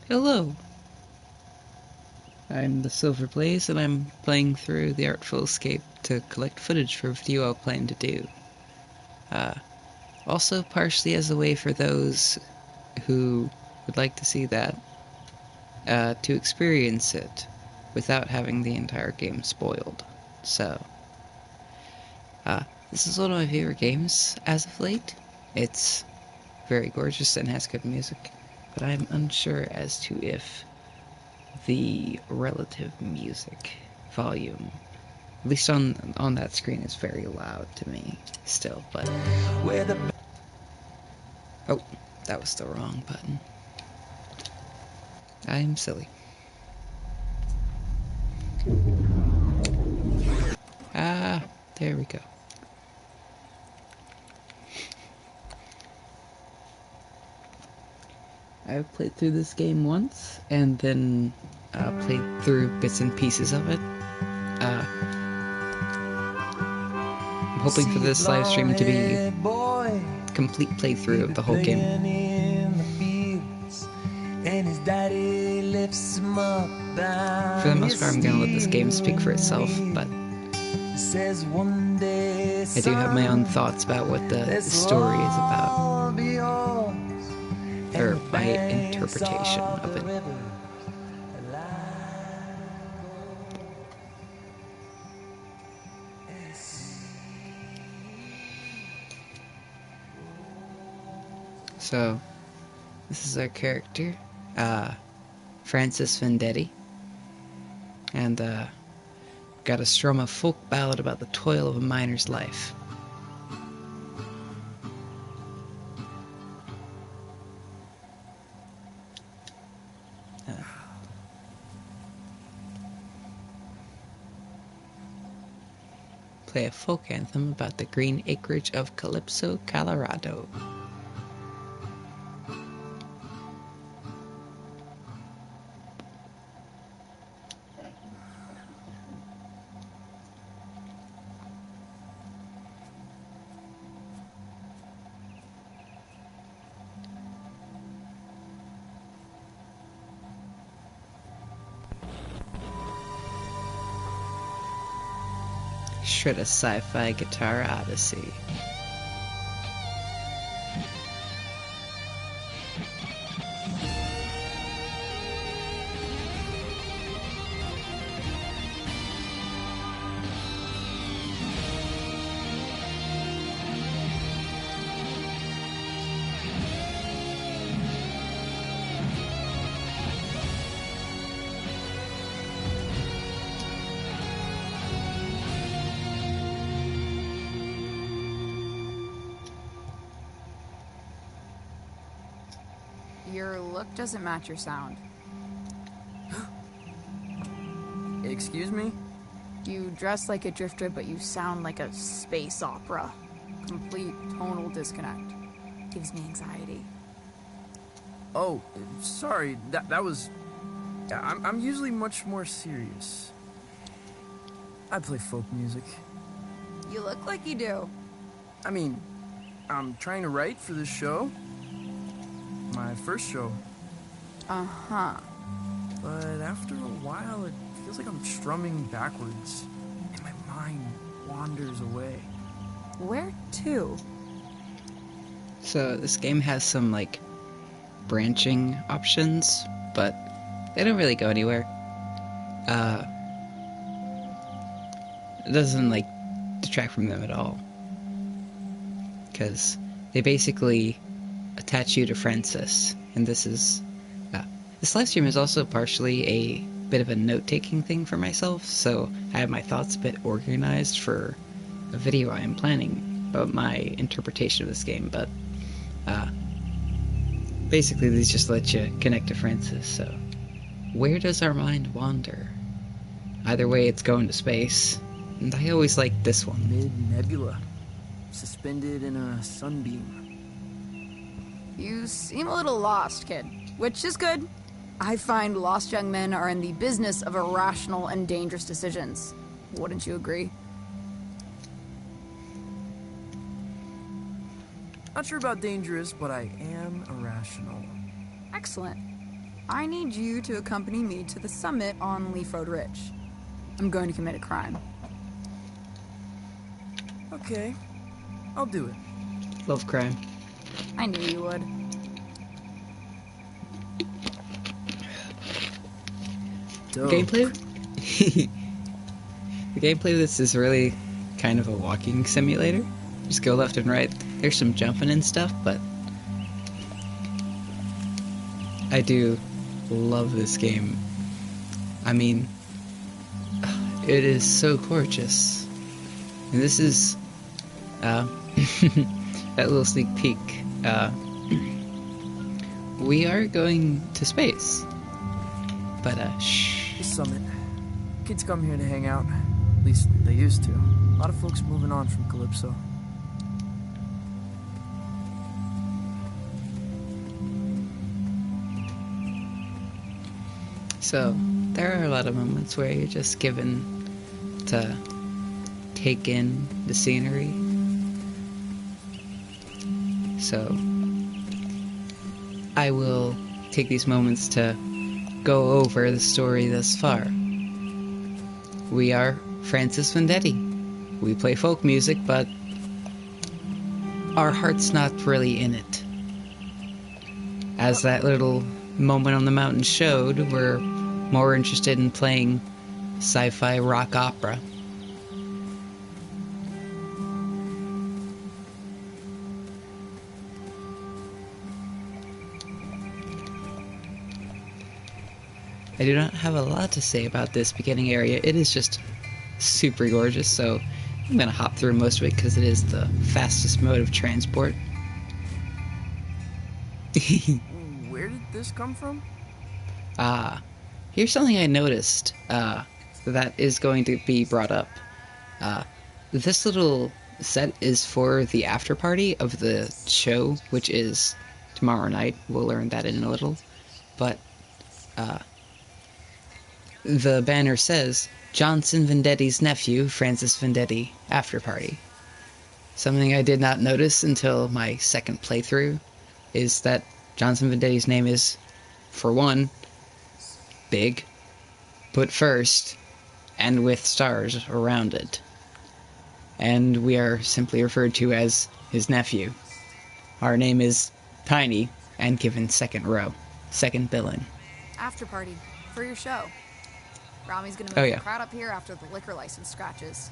Hello! I'm the Silver Blaze, and I'm playing through the Artful Escape to collect footage for a video I plan to do. Also partially as a way for those who would like to see that, to experience it without having the entire game spoiled. So, this is one of my favorite games as of late. It's very gorgeous and has good music, but I'm unsure as to if the relative music volume, at least on that screen, is very loud to me still, but oh, that was the wrong button. I'm silly. There we go. I've played through this game once, and then played through bits and pieces of it. I'm hoping for this live stream to be a complete playthrough of the whole game. For the most part, I'm gonna let this game speak for itself, but I do have my own thoughts about what the story is about, or my interpretation of it. So, this is our character, Francis Vendetti, and got to strum a folk ballad about the toil of a miner's life. Play a folk anthem about the green acreage of Calypso, Colorado. Shred a sci-fi guitar odyssey. Your look doesn't match your sound. Excuse me? You dress like a drifter, but you sound like a space opera. Complete tonal disconnect. Gives me anxiety. Oh, sorry. That was... I'm usually much more serious. I play folk music. You look like you do. I mean, I'm trying to write for this show. My first show. Uh-huh. But after a while, it feels like I'm strumming backwards, and my mind wanders away. Where to? So this game has some, like, branching options, but they don't really go anywhere. It doesn't, like, detract from them at all. Because they basically attach you to Francis, and this live stream is also partially a bit of a note-taking thing for myself, so I have my thoughts a bit organized for a video I am planning about my interpretation of this game, but basically these just let you connect to Francis, so where does our mind wander? Either way, it's going to space, and I always like this one. Mid-nebula, suspended in a sunbeam. You seem a little lost, kid, which is good. I find lost young men are in the business of irrational and dangerous decisions. Wouldn't you agree? Not sure about dangerous, but I am irrational. Excellent. I need you to accompany me to the summit on Leaf Road Ridge. I'm going to commit a crime. Okay, I'll do it. Love crime. I knew you would. Dope. Gameplay? The gameplay of this is really kind of a walking simulator. Just go left and right. There's some jumping and stuff, but I do love this game. I mean, it is so gorgeous. And this is that little sneak peek. We are going to space. But shh. The summit. Kids come here to hang out. At least they used to. A lot of folks moving on from Calypso. So, there are a lot of moments where you're just given to take in the scenery. So, I will take these moments to go over the story thus far. We are Francis Vendetti. We play folk music, but our heart's not really in it. As that little moment on the mountain showed, we're more interested in playing sci-fi rock opera. I do not have a lot to say about this beginning area. It is just super gorgeous, so I'm going to hop through most of it because it is the fastest mode of transport. Where did this come from? Here's something I noticed that is going to be brought up. This little set is for the after party of the show, which is tomorrow night. We'll learn that in a little. But the banner says, Johnson Vendetti's nephew, Francis Vendetti, after party. Something I did not notice until my second playthrough is that Johnson Vendetti's name is, for one, big, put first, and with stars around it. And we are simply referred to as his nephew. Our name is tiny and given second row, second billing. After party for your show. Rami's gonna move the crowd up here after the liquor license scratches.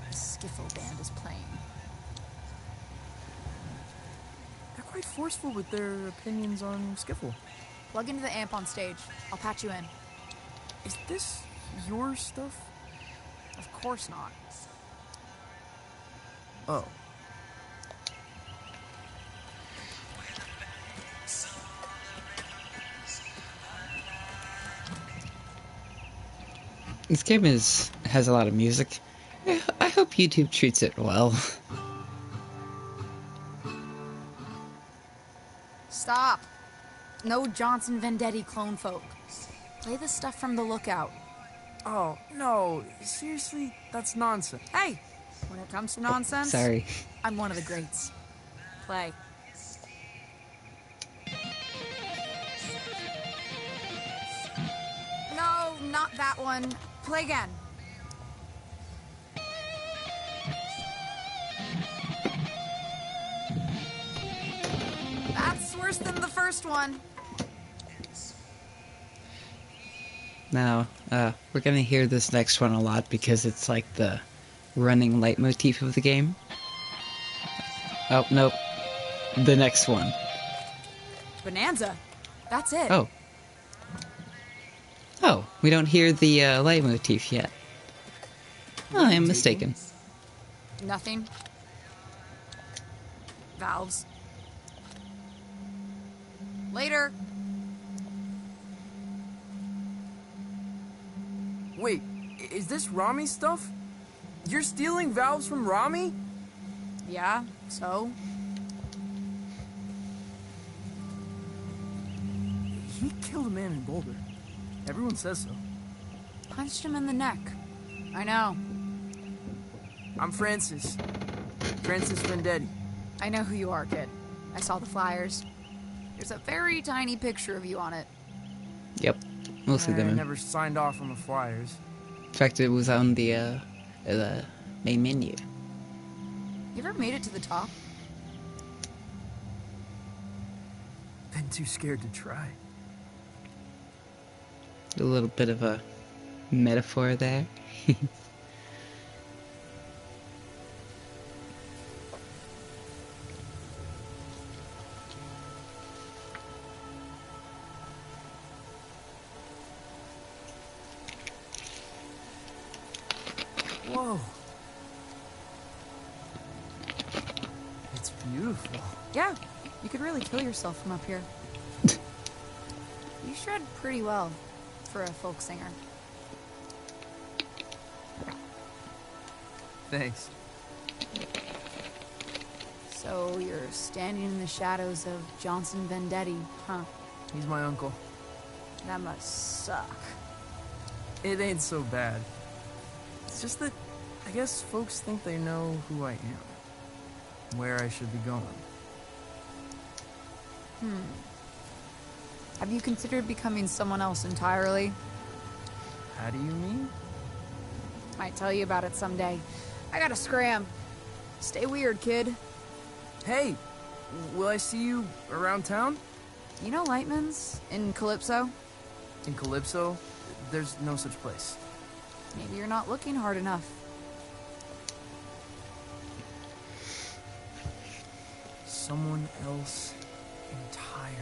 The skiffle band is playing. They're quite forceful with their opinions on skiffle. Plug into the amp on stage. I'll patch you in. Is this your stuff? Of course not. Oh. This game has a lot of music. I hope YouTube treats it well. Stop. No Johnson Vendetti clone folk. Play the stuff from the Lookout. Oh, no. Seriously? That's nonsense. Hey, when it comes to nonsense, Sorry. I'm one of the greats. Play. No, not that one. Play again. That's worse than the first one. Now, we're gonna hear this next one a lot because it's like the running leitmotif of the game. Oh, nope. The next one. Bonanza. That's it. Oh. Oh, we don't hear the leitmotif yet. Oh, I am mistaken. Nothing. Valves. Later. Wait, is this Rami's stuff? You're stealing valves from Rami? Yeah, so? He killed a man in Boulder. Everyone says so. Punched him in the neck. I know. I'm Francis. Francis Vendetti. I know who you are, kid. I saw the flyers. There's a very tiny picture of you on it. Yep, mostly I them. never signed off on the flyers. In fact, it was on the main menu. You ever made it to the top? Been too scared to try. A little bit of a metaphor there. Whoa. It's beautiful. Yeah, you could really kill yourself from up here. You shred pretty well for a folk singer. Thanks. So you're standing in the shadows of Johnson Vendetti, huh? He's my uncle. That must suck. It ain't so bad. It's just that I guess folks think they know who I am. Where I should be going. Have you considered becoming someone else entirely? How do you mean? Might tell you about it someday. I gotta scram. Stay weird, kid. Hey, will I see you around town? You know Lightman's in Calypso? In Calypso? There's no such place. Maybe you're not looking hard enough. Someone else entirely.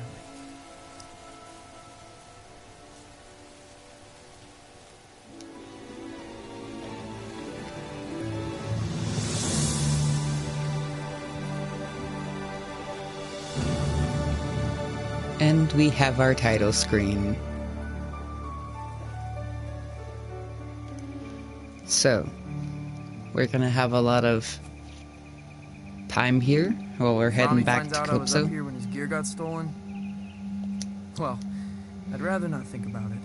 And we have our title screen. So, we're gonna have a lot of time here while we're heading Tommy back finds to out I was up Calypso. here when his gear got stolen. Well, I'd rather not think about it.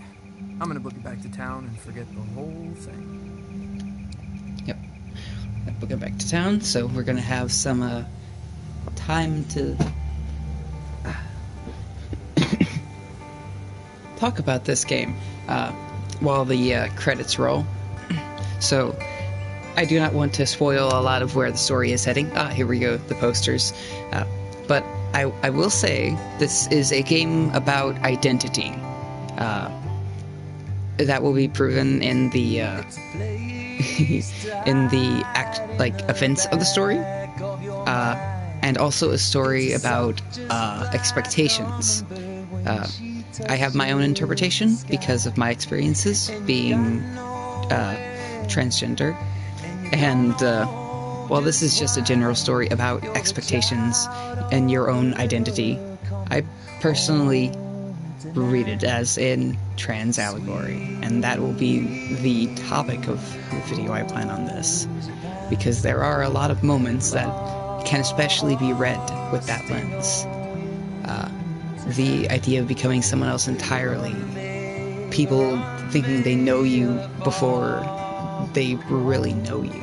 I'm gonna book it back to town and forget the whole thing. Yep. We'll go back to town, so we're gonna have some time to talk about this game while the credits roll. So, I do not want to spoil a lot of where the story is heading. Here we go, the posters. But I will say this is a game about identity. That will be proven in the in the events of the story, and also a story about expectations. I have my own interpretation because of my experiences being transgender, and while this is just a general story about expectations and your own identity, I personally read it as in trans allegory, and that will be the topic of the video I plan on this, because there are a lot of moments that can especially be read with that lens. The idea of becoming someone else entirely, people thinking they know you before they really know you.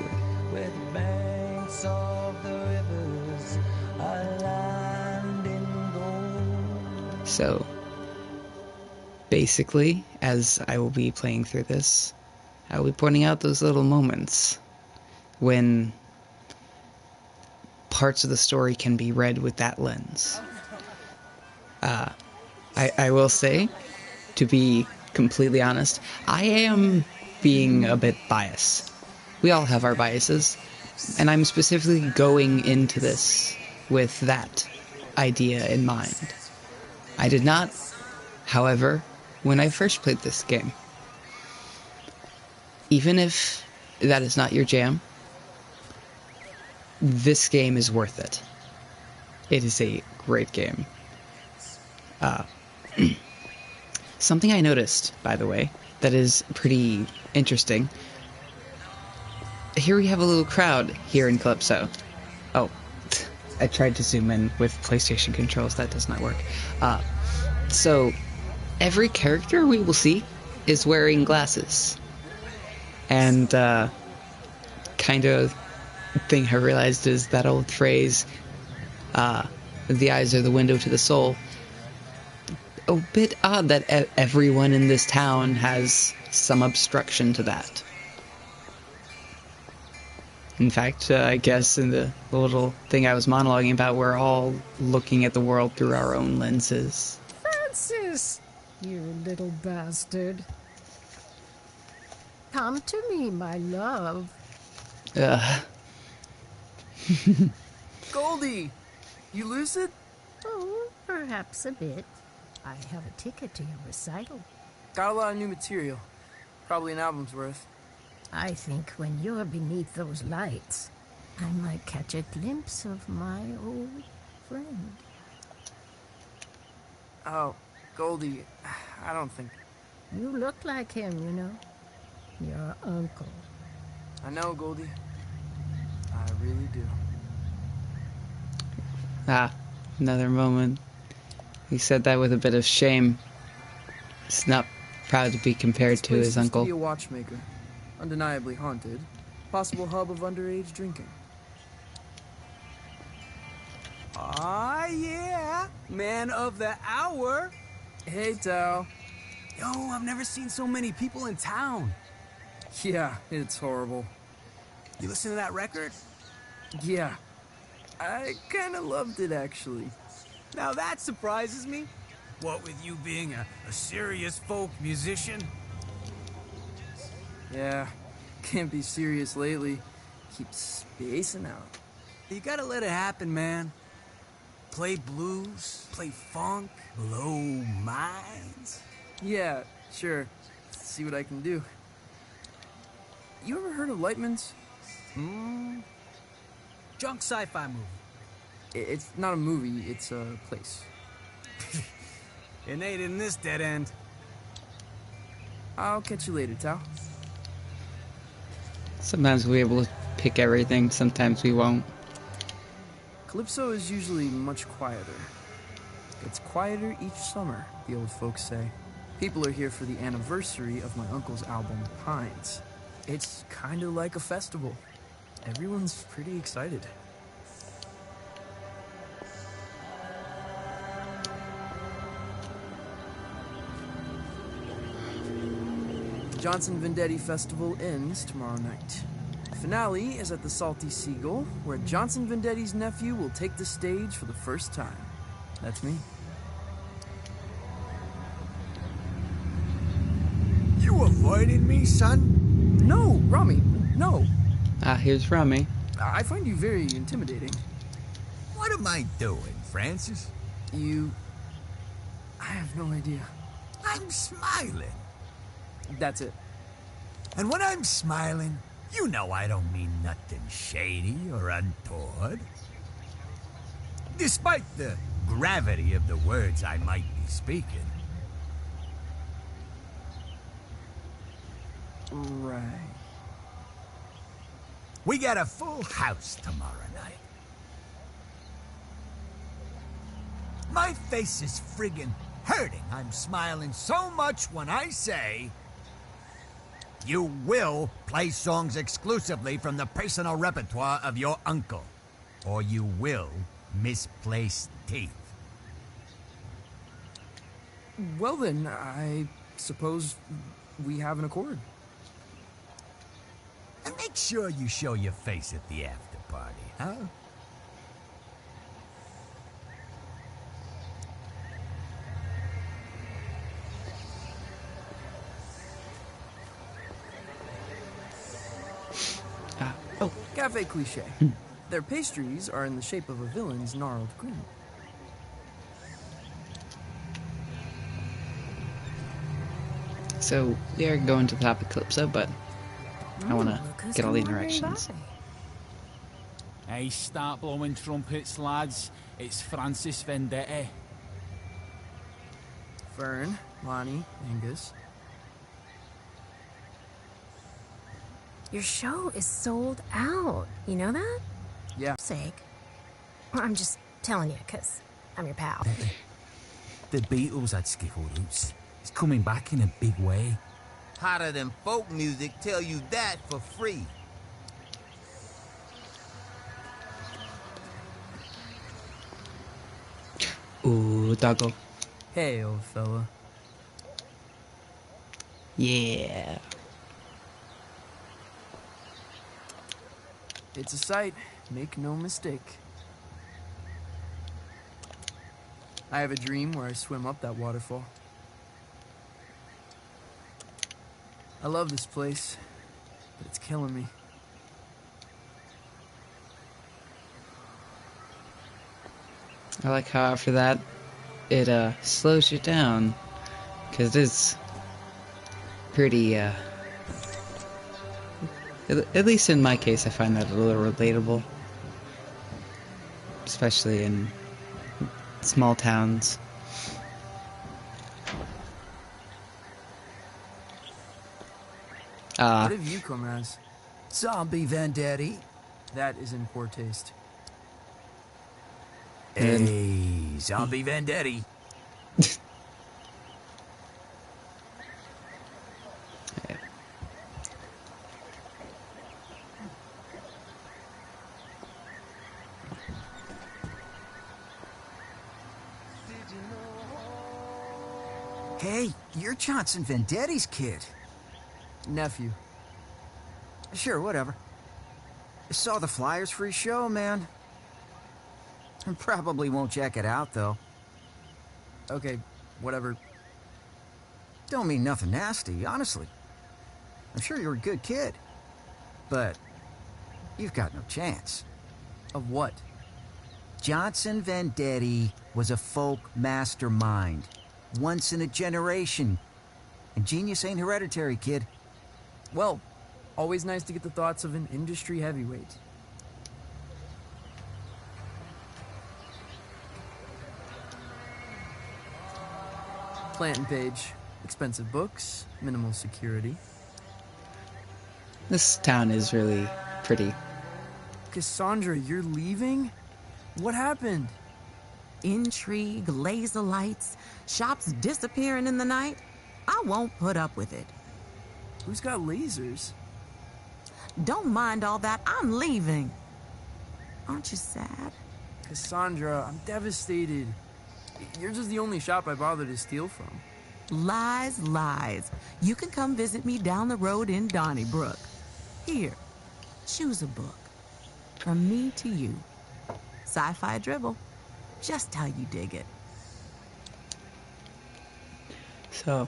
So, basically, as I will be playing through this, I will be pointing out those little moments when parts of the story can be read with that lens. I will say, to be completely honest, I am being a bit biased. We all have our biases, and I'm specifically going into this with that idea in mind. I did not, however, when I first played this game. Even if that is not your jam, this game is worth it. It is a great game. Something I noticed, by the way, that is pretty interesting. Here we have a little crowd here in Calypso. Oh, I tried to zoom in with PlayStation controls. That does not work. So, every character we will see is wearing glasses. And, kind of thing I realized is that old phrase, the eyes are the window to the soul. a bit odd that everyone in this town has some obstruction to that. In fact, I guess in the little thing I was monologuing about, we're all looking at the world through our own lenses. Francis, you little bastard. Come to me, my love. Ugh. Goldie! You lucid? Oh, perhaps a bit. I have a ticket to your recital. Got a lot of new material. Probably an album's worth. I think when you're beneath those lights, I might catch a glimpse of my old friend. Oh, Goldie, I don't think... You look like him, you know. Your uncle. I know, Goldie. I really do. Ah, another moment. He said that with a bit of shame. He's not proud to be compared This to place his used to uncle. be a watchmaker. Undeniably haunted. Possible hub of underage drinking. Ah, yeah. Man of the hour. Hey, Tao. Yo, I've never seen so many people in town. Yeah, it's horrible. You listen to that record? Yeah. I kinda loved it, actually. Now that surprises me. What with you being a serious folk musician? Yeah. Can't be serious lately. Keep spacing out. You gotta let it happen, man. Play blues, play funk, blow minds. Yeah, sure. See what I can do. You ever heard of Lightman's? Junk sci-fi movie. It's not a movie, it's a place. It ain't in this dead end. I'll catch you later, Tao. Sometimes we're able to pick everything, sometimes we won't. Calypso is usually much quieter. It's quieter each summer, the old folks say. People are here for the anniversary of my uncle's album, Pines. It's kind of like a festival. Everyone's pretty excited. The Johnson Vendetti Festival ends tomorrow night. The finale is at the Salty Seagull, where Johnson Vendetti's nephew will take the stage for the first time. That's me. You avoiding me, son? No, Rami, no. Ah, here's Rami. I find you very intimidating. What am I doing, Francis? I have no idea. I'm smiling. That's it. And when I'm smiling, you know I don't mean nothing shady or untoward. Despite the gravity of the words I might be speaking. Right. We got a full house tomorrow night. My face is friggin' hurting. I'm smiling so much when I say... You will play songs exclusively from the personal repertoire of your uncle. Or you will misplace teeth. Well then, I suppose we have an accord. And make sure you show your face at the after party, huh? Oh, Cafe Cliché. Their pastries are in the shape of a villain's gnarled grin. so we are going to the top of Calypso, but I want to Look who's get all the come wandering interactions. by. Hey, start blowing trumpets, lads. It's Francis Vendetti. Fern, Lonnie, Angus. Your show is sold out. You know that? Yeah. Sake. I'm just telling you, because I'm your pal. The Beatles had skiffle roots. It's coming back in a big way. Hotter than folk music, tell you that for free. Ooh, doggo. Hey, old fella. Yeah. It's a sight, make no mistake. I have a dream where I swim up that waterfall. I love this place, but it's killing me. I like how after that, it slows you down, because it's pretty, at least in my case, I find that a little relatable. Especially in small towns. What have you come as? Zombie Vendetti. That is in poor taste. Hey, Zombie Vendetti. Hey, you're Johnson Vendetti's kid. Nephew. Sure, whatever. Saw the flyers for his show, man. Probably won't check it out, though. Okay, whatever. Don't mean nothing nasty, honestly. I'm sure you're a good kid. But you've got no chance. Of what? Johnson Vendetti was a folk mastermind. Once in a generation. And genius ain't hereditary, kid. Well, always nice to get the thoughts of an industry heavyweight. Planting page. Expensive books, minimal security. This town is really pretty. Cassandra, you're leaving? What happened? Intrigue, laser lights, shops disappearing in the night. I won't put up with it. Who's got lasers? Don't mind all that. I'm leaving. Aren't you sad? Cassandra, I'm devastated. You're just the only shop I bother to steal from. Lies, lies. You can come visit me down the road in Donnybrook. Here, choose a book. From me to you. Sci-fi dribble. Just how you dig it. So,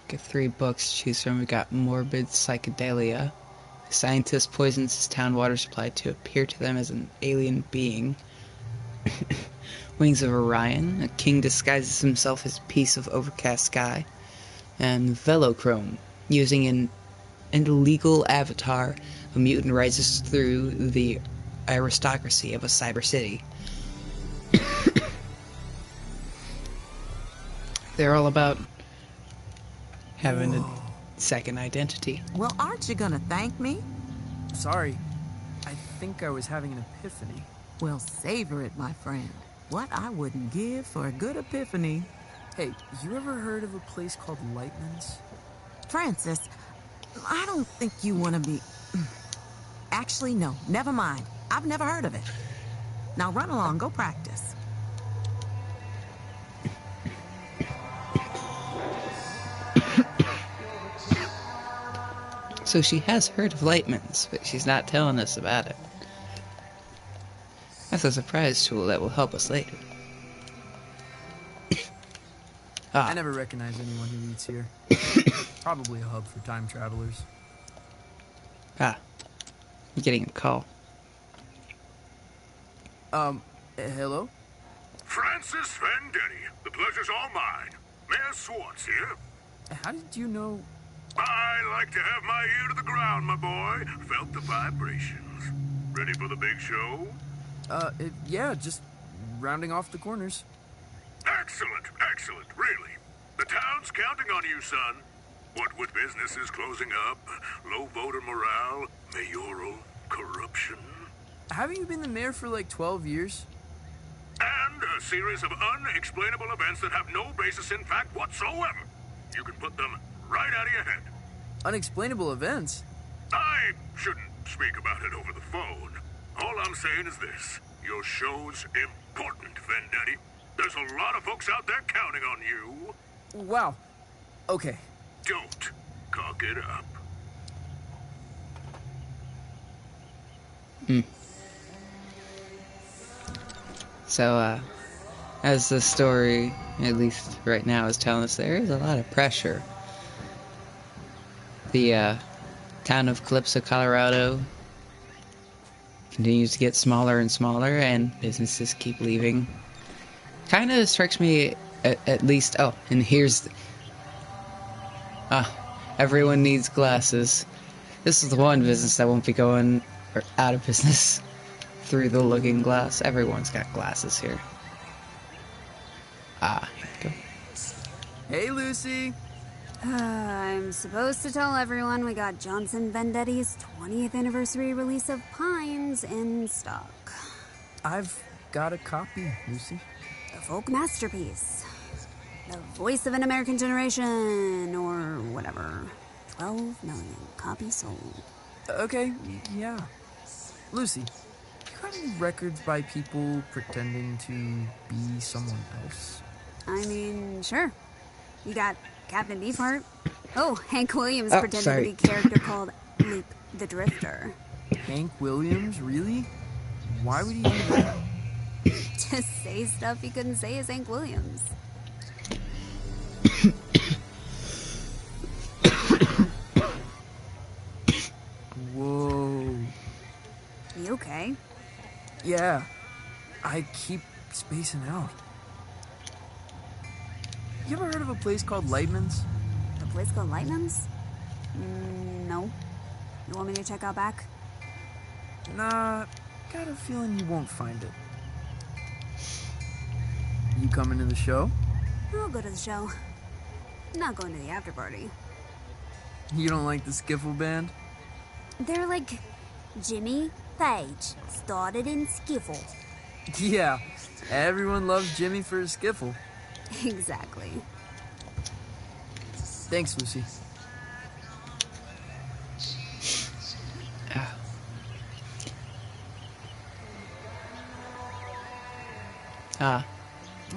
get 3 books to choose from. We got Morbid Psychedelia. A scientist poisons his town water supply to appear to them as an alien being. Wings of Orion. A king disguises himself as a piece of overcast sky. And Velochrome. Using an illegal avatar, a mutant rises through the aristocracy of a cyber city. They're all about having a second identity. Well, aren't you gonna thank me? Sorry. I think I was having an epiphany. Well, savor it, my friend. What I wouldn't give for a good epiphany. Hey, you ever heard of a place called Lightman's? Francis, I don't think you want to be... Actually, no. Never mind. I've never heard of it. Now run along. Go practice. So she has heard of Lightman's, but she's not telling us about it. That's a surprise tool that will help us later. I never recognize anyone who eats here. Probably a hub for time travelers. I'm getting a call. Hello? Francis Vendetti, the pleasure's all mine. Mayor Swartz here. How did you know... I like to have my ear to the ground, my boy. Felt the vibrations. Ready for the big show? Yeah, just rounding off the corners. Excellent, excellent, really. The town's counting on you, son. What with businesses closing up, low voter morale, mayoral corruption. Haven't you been the mayor for like 12 years? And a series of unexplainable events that have no basis in fact whatsoever. You can put them right out of your head. Unexplainable events? I shouldn't speak about it over the phone. All I'm saying is this. Your show's important, Vendetti. There's a lot of folks out there counting on you. Wow. Okay. Don't cock it up. So, as the story, at least right now, is telling us, there is a lot of pressure. The town of Calypso, Colorado continues to get smaller and smaller, and businesses keep leaving. Kind of strikes me, at least... Oh, and here's... everyone needs glasses. This is the one business that won't be going out of business through the looking glass. Everyone's got glasses here. Here we go. Hey, Lucy. I'm supposed to tell everyone we got Johnson Vendetti's 20th anniversary release of Pines in stock. I've got a copy, Lucy. A folk masterpiece. The voice of an American generation, or whatever. 12 million copies sold. Okay, yeah. Lucy, you got any records by people pretending to be someone else? I mean, sure. You got Captain Beefheart. Oh, Hank Williams pretended to be a character called Luke the Drifter. Hank Williams? Really? Why would he do that? To say stuff he couldn't say as Hank Williams. Whoa. You okay? Yeah. I keep spacing out. You ever heard of a place called Lightman's? A place called Lightman's? No. You want me to check out back? Nah, got a feeling you won't find it. You coming to the show? I'll go to the show. Not going to the after party. You don't like the skiffle band? They're like Jimmy Page, started in skiffle. Yeah, everyone loves Jimmy for his skiffle. Exactly. Thanks, Lucy.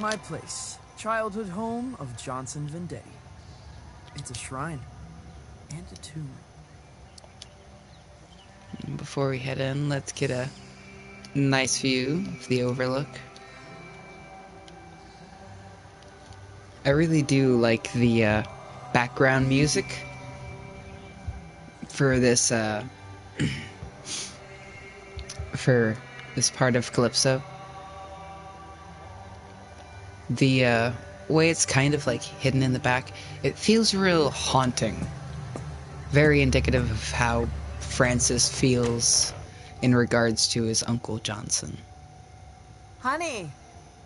My place. Childhood home of Johnson Vendetti. It's a shrine. And a tomb. Before we head in, let's get a nice view of the overlook. I really do like the background music for this for this part of Calypso. The way it's kind of like hidden in the back, it feels real haunting. Very indicative of how Francis feels in regards to his Uncle Johnson. Honey,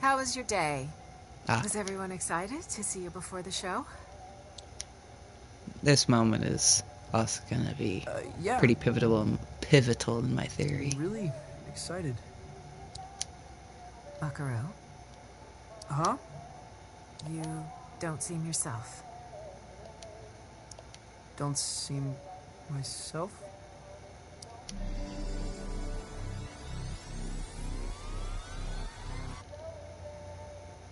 how was your day? Ah. Was everyone excited to see you before the show? This moment is also gonna be yeah. pretty pivotal in my theory. I'm really excited. Buckaroo? Huh? You don't seem yourself. Don't seem myself?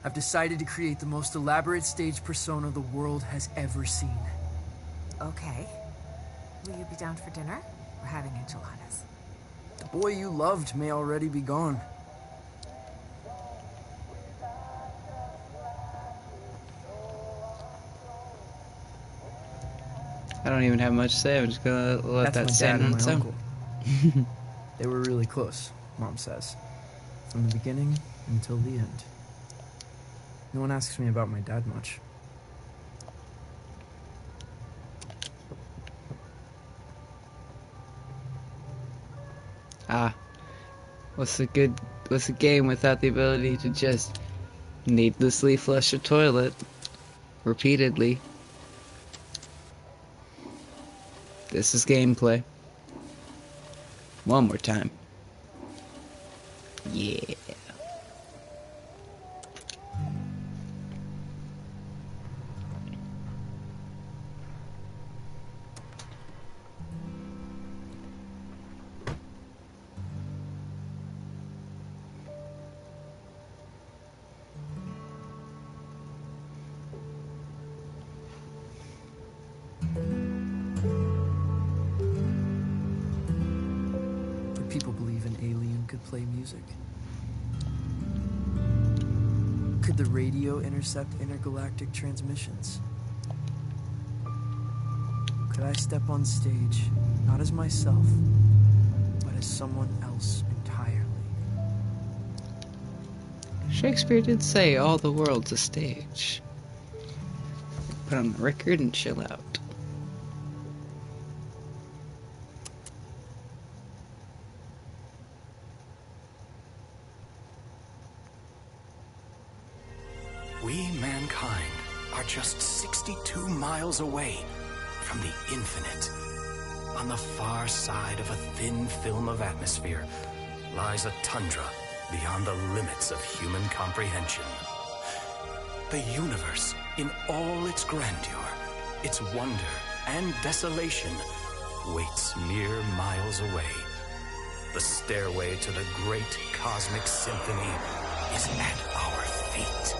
I've decided to create the most elaborate stage persona the world has ever seen. Okay. Will you be down for dinner? We're having enchiladas. The boy you loved may already be gone. I don't even have much to say. I'm just gonna let that stand on its own. They were really close, Mom says. From the beginning until the end. No one asks me about my dad much. What's a game without the ability to just needlessly flush a toilet repeatedly? This is gameplay. One more time. Yeah. could play music? Could the radio intercept intergalactic transmissions? Could I step on stage, not as myself, but as someone else entirely? Shakespeare did say all the world's a stage. Put on the record and chill out. We, mankind, are just 62 miles away from the infinite. On the far side of a thin film of atmosphere lies a tundra beyond the limits of human comprehension. The universe, in all its grandeur, its wonder and desolation, waits mere miles away. The stairway to the great cosmic symphony is at our feet.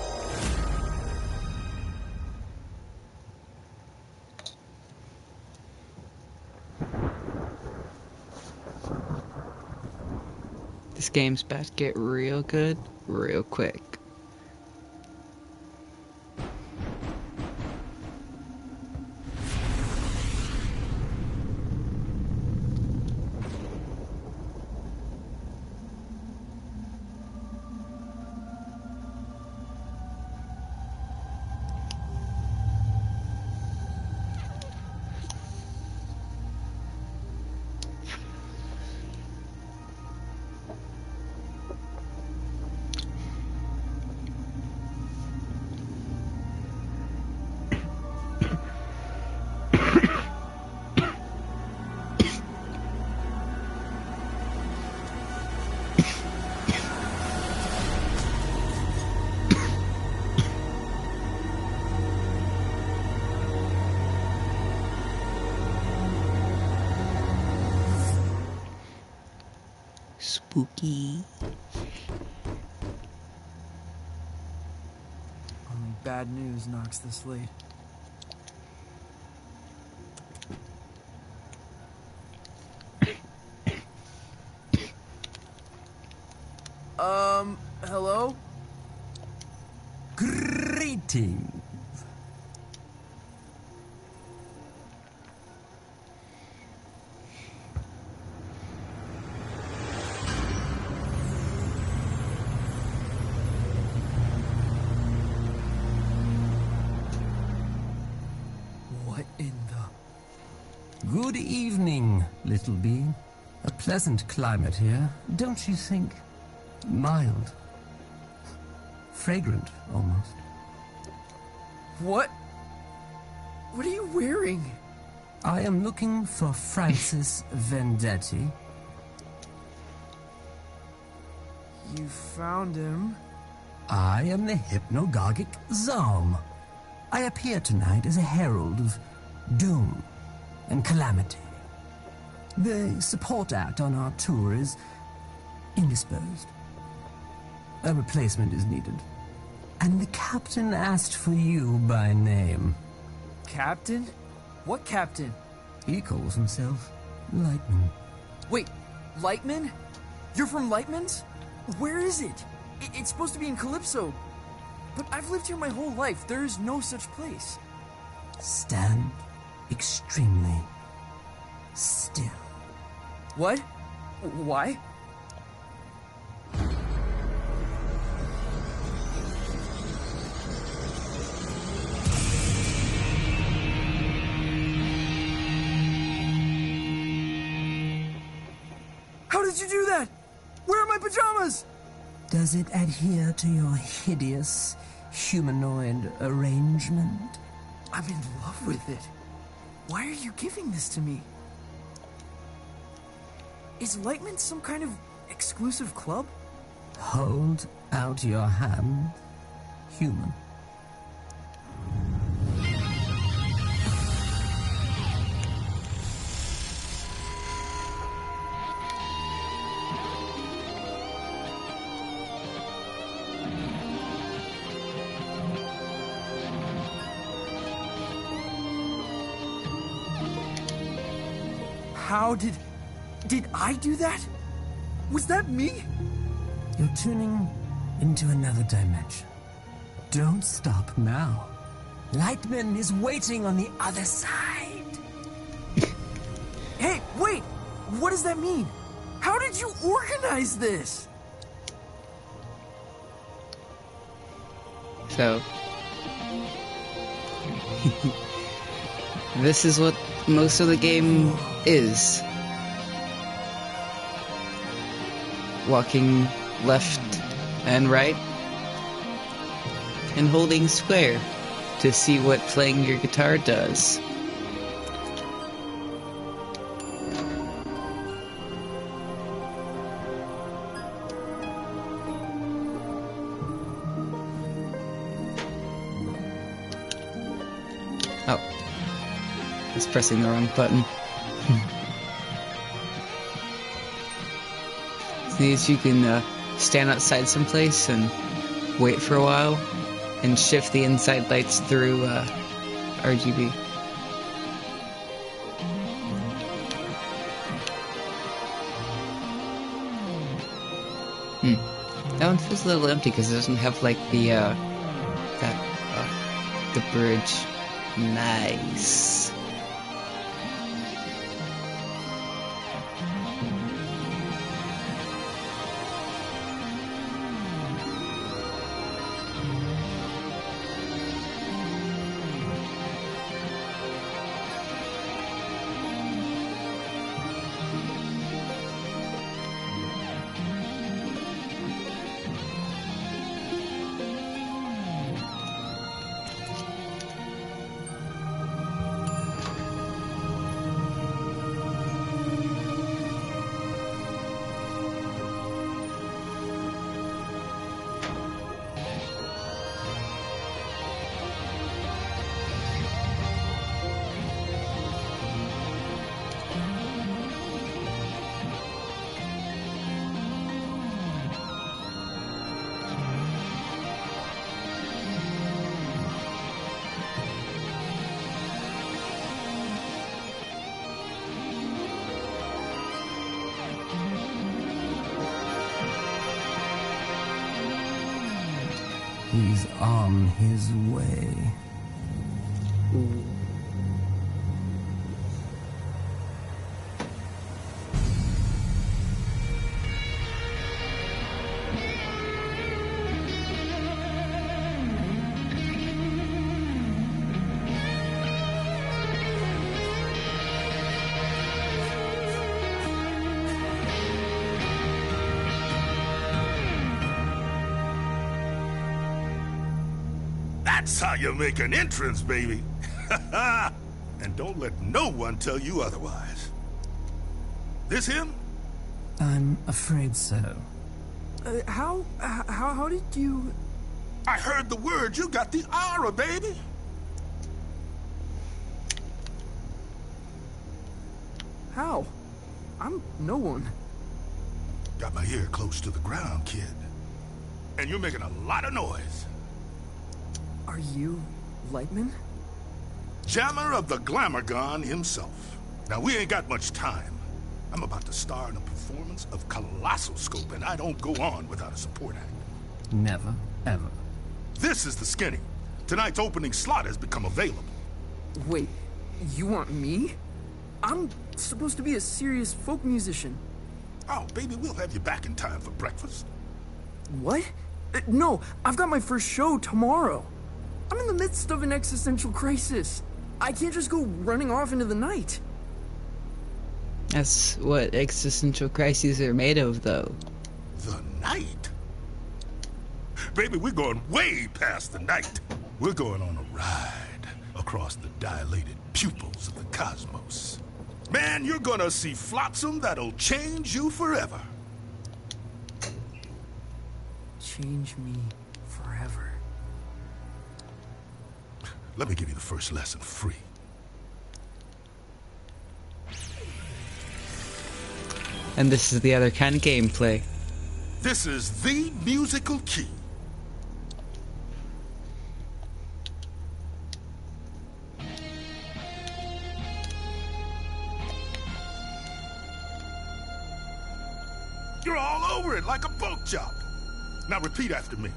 This game's about to get real good, real quick. Spooky. Only bad news knocks this late. Hello? Greetings. What in the... Good evening, little being. A pleasant climate here, don't you think? Mild. Fragrant, almost. What? What are you wearing? I am looking for Francis Vendetti. You found him? I am the hypnagogic Zalm. I appear tonight as a herald of doom and calamity. The support act on our tour is indisposed. A replacement is needed. And the captain asked for you by name. Captain? What captain? He calls himself Lightman. Wait, Lightman? You're from Lightman's? Where is it? It's supposed to be in Calypso. But I've lived here my whole life. There is no such place. Stand extremely still. What? Why? How did you do that? Where are my pajamas? Does it adhere to your hideous humanoid arrangement? I'm in love with it. Why are you giving this to me? Is Lightman some kind of exclusive club? Hold out your hand, human. How did I do that? Was that me? You're tuning into another dimension. Don't stop now. Lightman is waiting on the other side. Hey, wait! What does that mean? How did you organize this? So, this is what most of the game is. Walking left and right, and holding square to see what playing your guitar does. Oh, I was pressing the wrong button. These you can stand outside someplace and wait for a while and shift the inside lights through RGB. That one feels a little empty because it doesn't have like the the bridge. Nice. He's on his way. That's how you make an entrance, baby. And don't let no one tell you otherwise. This him? I'm afraid so. How did you... I heard the word. You got the aura, baby. How? I'm no one. Got my ear close to the ground, kid. And you're making a lot of noise. Are you Lightman? Jammer of the Glamourgon himself. Now, we ain't got much time. I'm about to star in a performance of colossal scope, and I don't go on without a support act. Never, ever. This is the Skinny. Tonight's opening slot has become available. Wait, you want me? I'm supposed to be a serious folk musician. Oh, baby, we'll have you back in time for breakfast. What? No, I've got my first show tomorrow. I'm in the midst of an existential crisis. I can't just go running off into the night. That's what existential crises are made of, though. The night? Baby, we're going way past the night. We're going on a ride across the dilated pupils of the cosmos. Man, you're gonna see flotsam that'll change you forever. Change me forever. Let me give you the first lesson free. And this is the other kind of gameplay. This is the musical key. You're all over it like a pork chop. Now repeat after me.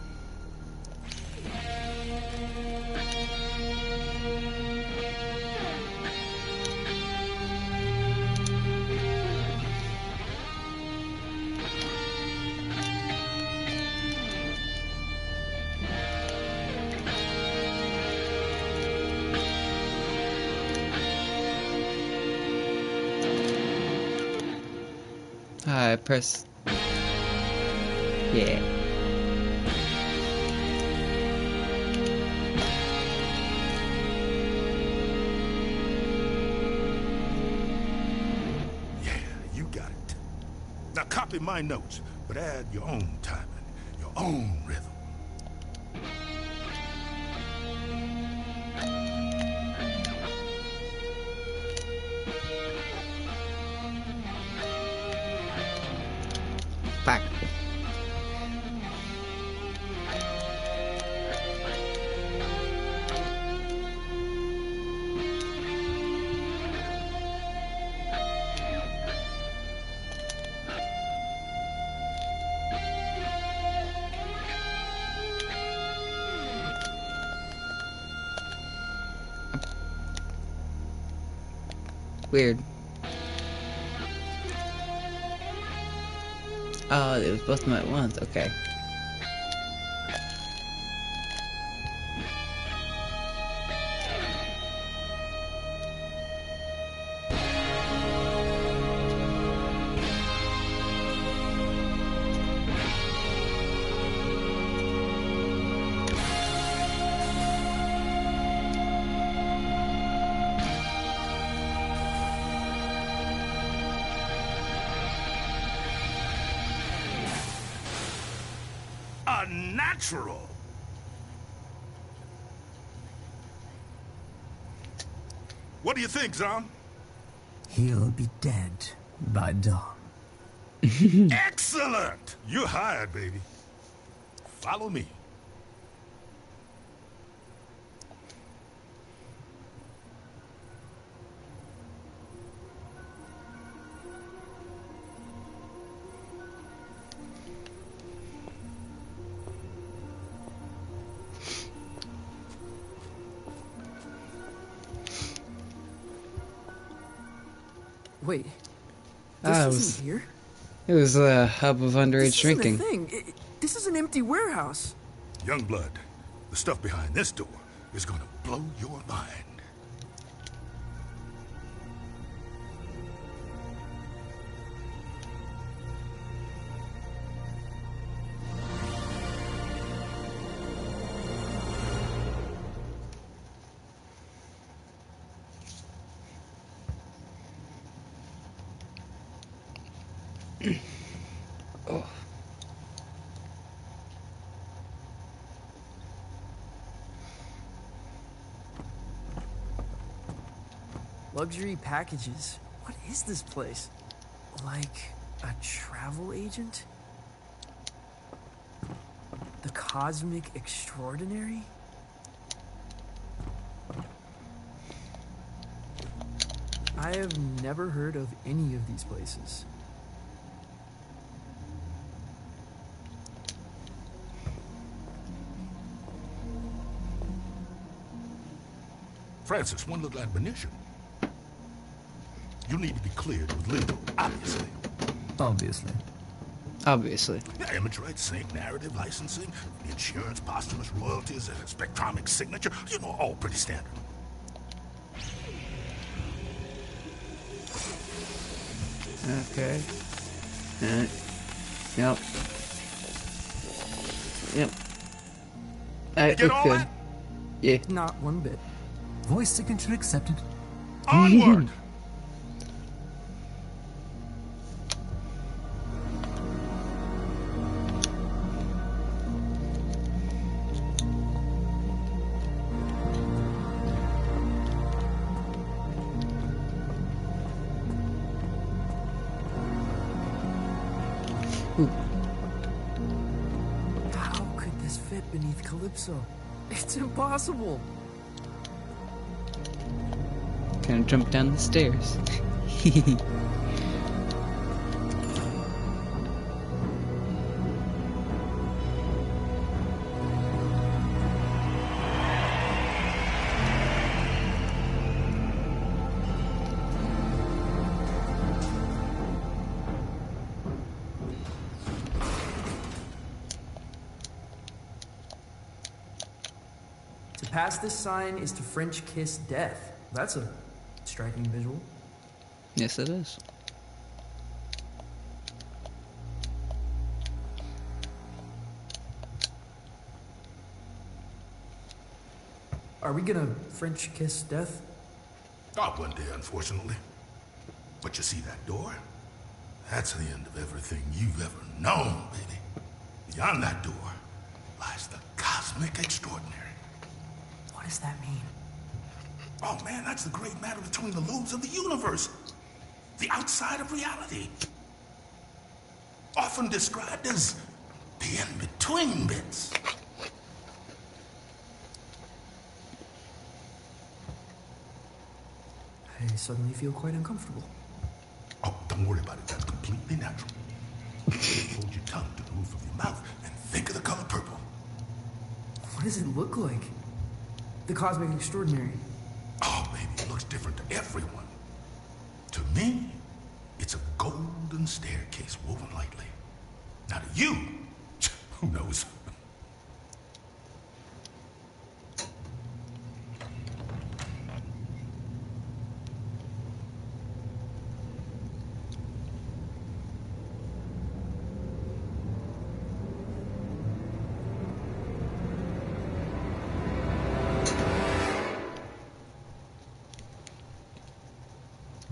I press. Yeah. Yeah, you got it. Now copy my notes, but add your own timing, your own rhythm. Fuck. Weird. Oh, it was both of them at once. Okay. Natural. What do you think, Zom? He'll be dead by dawn. Excellent! You're hired, baby. Follow me. Wait, this isn't here? It was a hub of underage drinking. This isn't a thing. This is an empty warehouse. Youngblood, the stuff behind this door is gonna blow your mind. Oh. Luxury packages. What is this place? Like a travel agent? The Cosmic Extraordinary? I have never heard of any of these places. Francis, one little admonition. You need to be cleared with legal, obviously. Obviously. Obviously. Yeah, image rights, sync, narrative, licensing, insurance, posthumous royalties, and spectromic signature. You know, all pretty standard. Okay. Yep. Yep. You get all good. that? Yeah. Not one bit. Voice signature accepted. Onward! How could this fit beneath Calypso? It's impossible. Gonna jump down the stairs. Past this sign is to French kiss death. That's a striking visual. Yes, it is. Are we gonna French kiss death? Not one day, unfortunately. But you see that door? That's the end of everything you've ever known, baby. Beyond that door lies the cosmic extraordinary. What does that mean? Oh man, that's the great matter between the lobes of the universe. The outside of reality. Often described as the in-between bits. I suddenly feel quite uncomfortable. Oh, don't worry about it. That's completely natural. Hold your tongue to the roof of your mouth and think of the color purple. What does it look like? The cosmic extraordinary. Oh, baby, it looks different to everyone. To me, it's a golden staircase woven lightly. Now to you, who knows?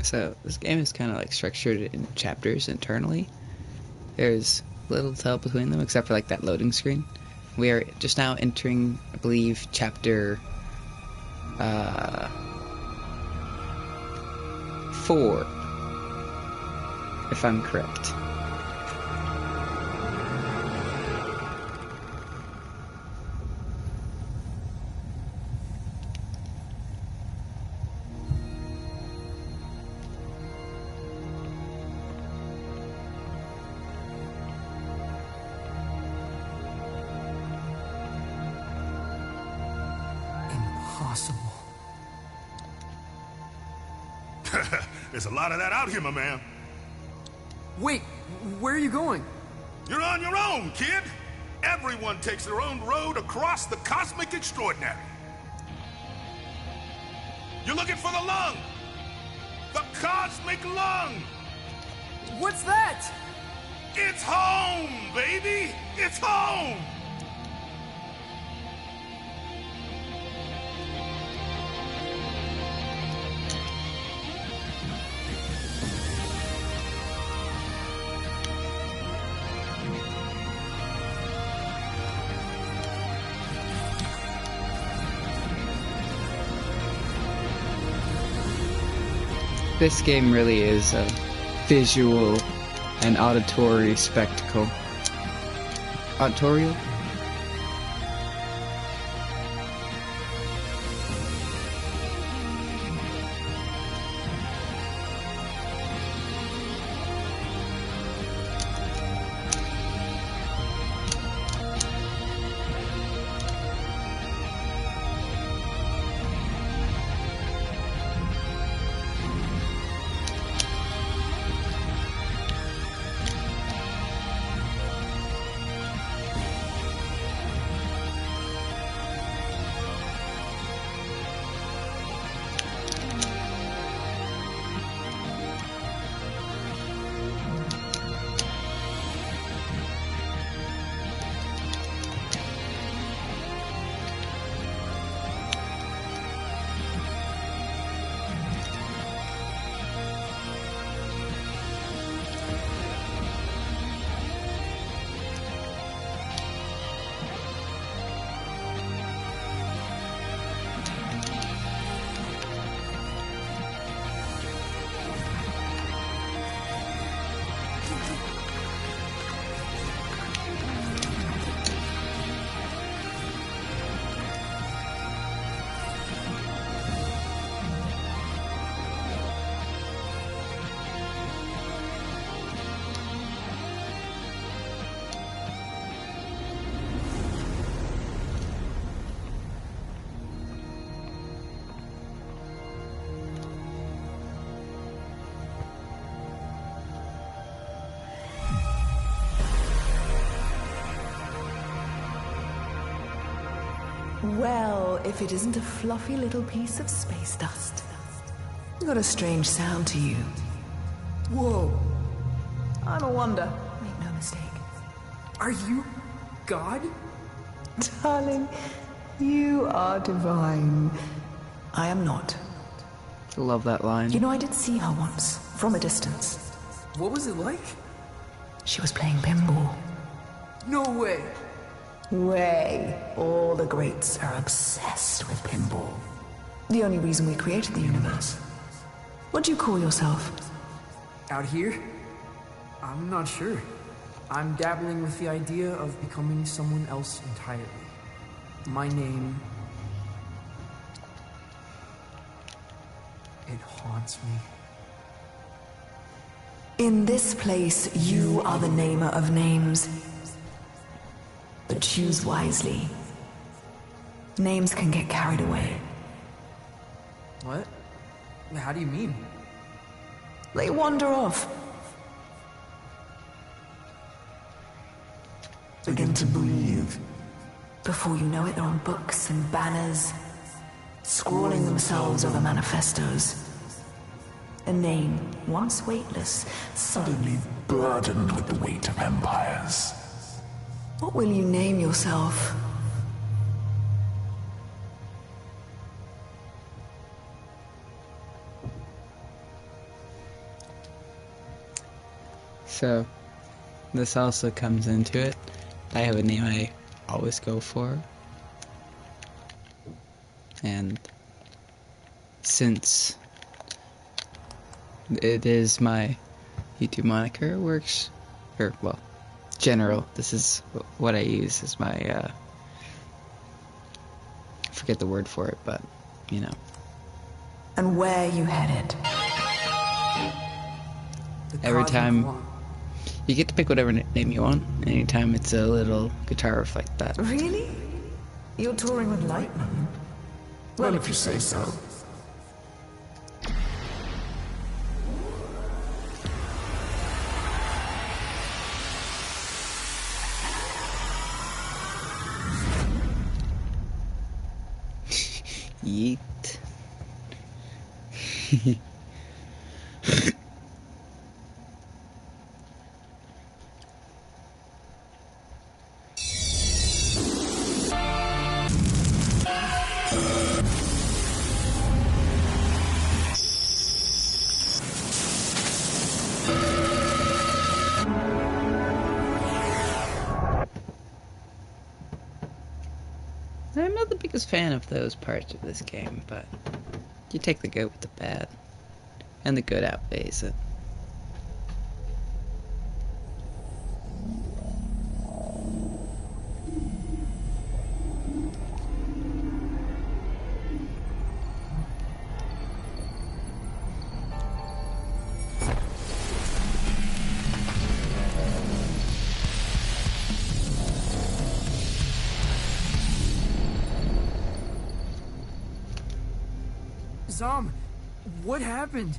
So this game is kind of like structured in chapters internally. There's little to tell between them except for like that loading screen. We are just now entering, I believe, chapter 4, if I'm correct. Impossible. There's a lot of that out here, my man. Wait, where are you going? You're on your own, kid. Everyone takes their own road across the cosmic extraordinary. You're looking for the lung. The cosmic lung. What's that? It's home, baby. It's home. This game really is a visual and auditory spectacle. Auditorial? Well, if it isn't a fluffy little piece of space dust. You got a strange sound to you. Whoa. I'm a wonder. Make no mistake. Are you God? Darling, you are divine. I am not. I love that line. You know, I did see her once, from a distance. What was it like? She was playing pinball. No way. Way. All the greats are obsessed with pinball. The only reason we created the universe. What do you call yourself? Out here? I'm not sure. I'm dabbling with the idea of becoming someone else entirely. My name... it haunts me. In this place, you are the namer of names. But choose wisely. Names can get carried away. What? How do you mean? They wander off. Begin to breathe. Before you know it, they're on books and banners, scrawling themselves over manifestos. A name, once weightless, Suddenly burdened with the weight of empires. What will you name yourself? So, this also comes into it. I have a name I always go for. And since it is my YouTube moniker, it works, or, well, general. This is what I use as my, I forget the word for it, but, you know. And where you headed? Every time, you get to pick whatever name you want. Anytime it's a little guitar riff like that. Really? You're touring with Lightman? Well, if you say so. Yeet. I'm not the biggest fan of those parts of this game, but you take the good with the bad, and the good outweighs it. Zom, what happened?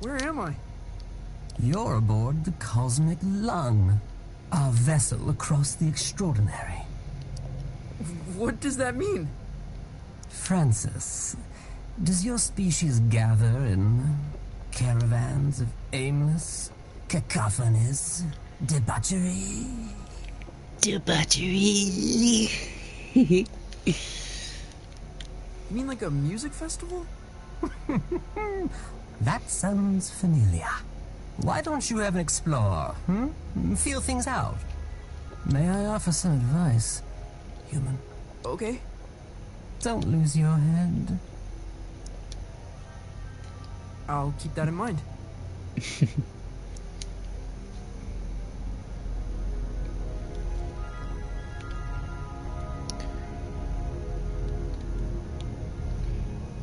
Where am I? You're aboard the Cosmic Lung, our vessel across the extraordinary. What does that mean? Francis, does your species gather in caravans of aimless cacophonies, debauchery? Debauchery. You mean like a music festival? That sounds familiar. Why don't you have an explore, Feel things out. May I offer some advice, human? Okay. Don't lose your head. I'll keep that in mind.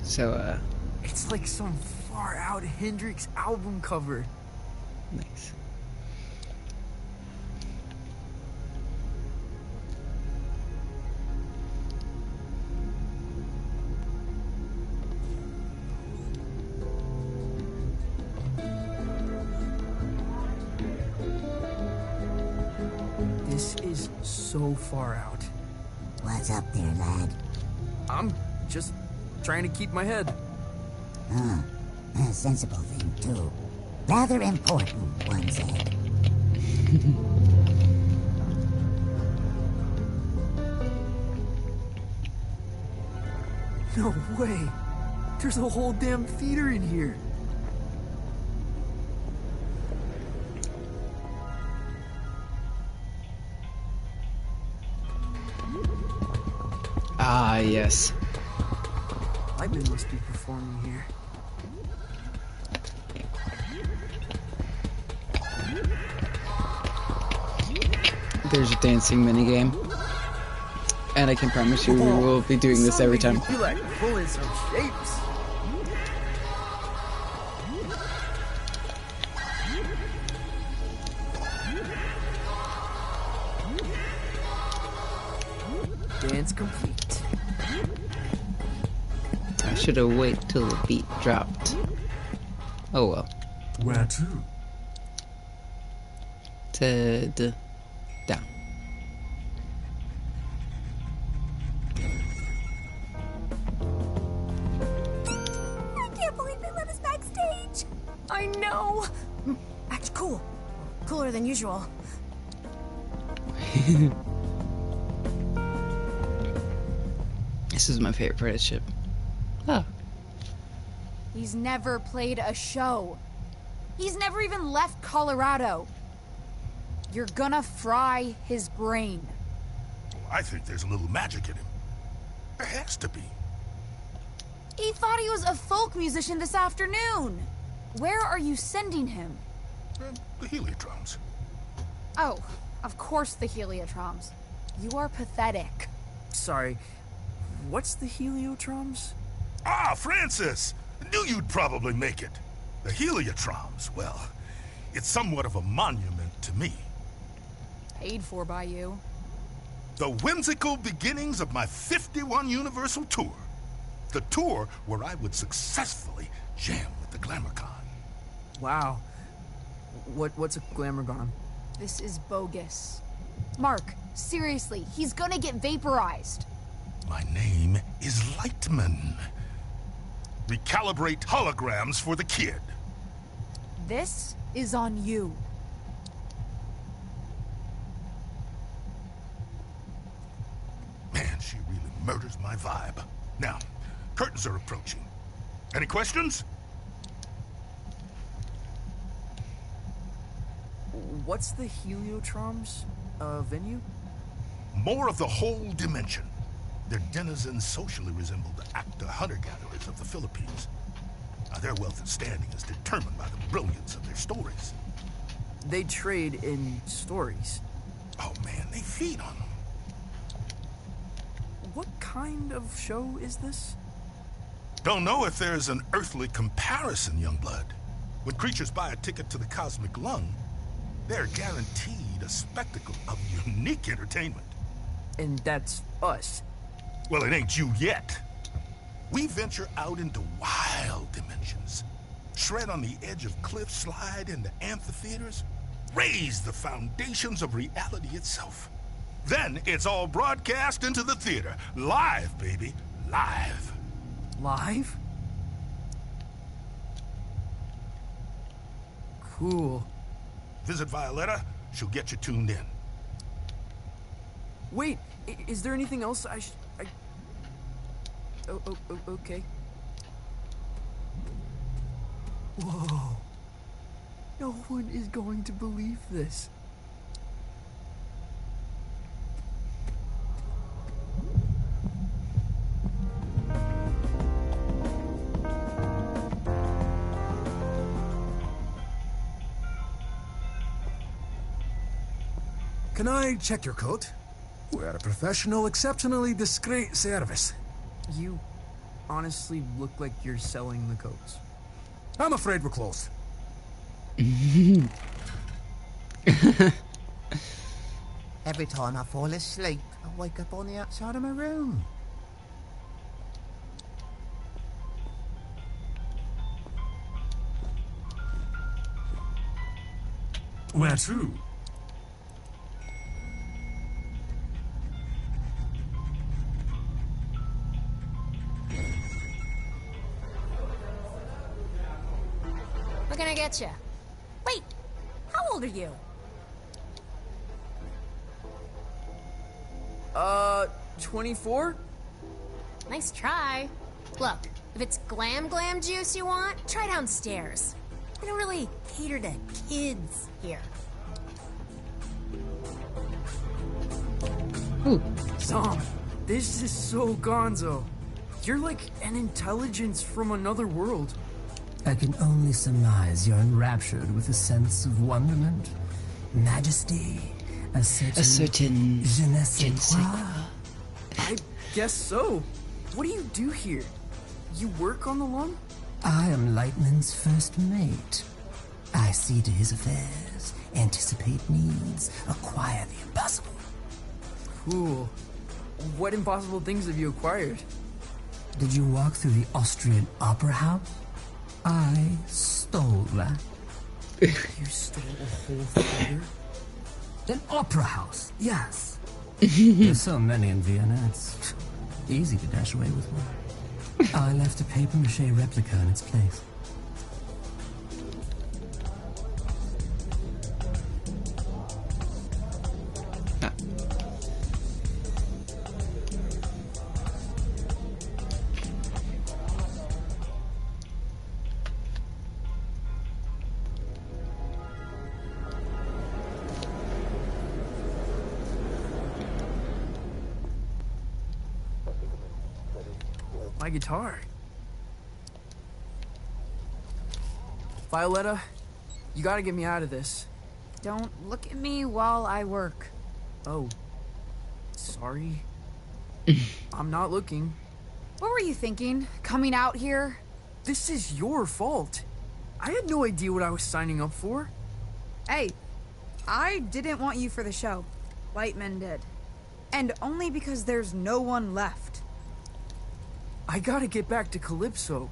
So, It's like some far out Hendrix album cover. Nice. This is so far out. What's up there, lad? I'm just trying to keep my head. A sensible thing, too. Rather important, one said. No way. There's a whole damn theater in here. Ah, yes. Lightman must be performing here. There's a dancing minigame. And I can promise you we will be doing this every time. You feel like pulling some shapes. Dance complete. I should have waited till the beat dropped. Oh well. Where to? Down. I can't believe they let us backstage. I know. Act cool. Cooler than usual. This is my favorite part of the ship. Oh. He's never played a show. He's never even left Colorado. You're gonna fry his brain. I think there's a little magic in him. There has to be. He thought he was a folk musician this afternoon. Where are you sending him? The Heliotroms. Oh, of course the Heliotroms. You are pathetic. Sorry, what's the Heliotroms? Ah, Francis! Knew you'd probably make it. The Heliotroms, well, it's somewhat of a monument to me. Paid for by you. The whimsical beginnings of my 51 Universal Tour. The tour where I would successfully jam with the Glamourcon. Wow. What's a Glamourgon? This is bogus. Mark, seriously, he's gonna get vaporized. My name is Lightman. Recalibrate holograms for the kid. This is on you. Man, she really murders my vibe. Now, curtains are approaching. Any questions? What's the Heliotroms venue? More of the whole dimension. Their denizens socially resemble the actor hunter-gatherers of the Philippines. Now, their wealth and standing is determined by the brilliance of their stories. They trade in stories. Oh man, they feed on them. What kind of show is this? Don't know if there's an earthly comparison, Youngblood. When creatures buy a ticket to the cosmic lung, they're guaranteed a spectacle of unique entertainment. And that's us. Well, it ain't you yet. We venture out into wild dimensions, shred on the edge of cliffs, slide into amphitheaters, raise the foundations of reality itself. Then it's all broadcast into the theater. Live, baby. Live. Live? Cool. Visit Violetta. She'll get you tuned in. Wait, is there anything else okay. Whoa. No one is going to believe this. Can I check your coat? We're a professional, exceptionally discreet service. You honestly look like you're selling the coats. I'm afraid we're closed. Every time I fall asleep, I wake up on the outside of my room. Where to? What can I get you? Wait, how old are you? 24? Nice try. Look, if it's glam juice you want, try downstairs. We don't really cater to kids here. Zom, this is so gonzo. You're like an intelligence from another world. I can only surmise you're enraptured with a sense of wonderment, majesty, a certain je ne sais quoi. I guess so. What do you do here? You work on the lung? I am Lightman's first mate. I see to his affairs, anticipate needs, acquire the impossible. Cool. What impossible things have you acquired? Did you walk through the Austrian Opera House? I stole that. You stole a whole theater? An opera house, yes. There's so many in Vienna, it's easy to dash away with one. I left a papier-mâché replica in its place. My guitar. Violetta, you gotta get me out of this. Don't look at me while I work. Oh. Sorry. I'm not looking. What were you thinking? Coming out here? This is your fault. I had no idea what I was signing up for. Hey, I didn't want you for the show. Lightman did. And only because there's no one left. I gotta get back to Calypso.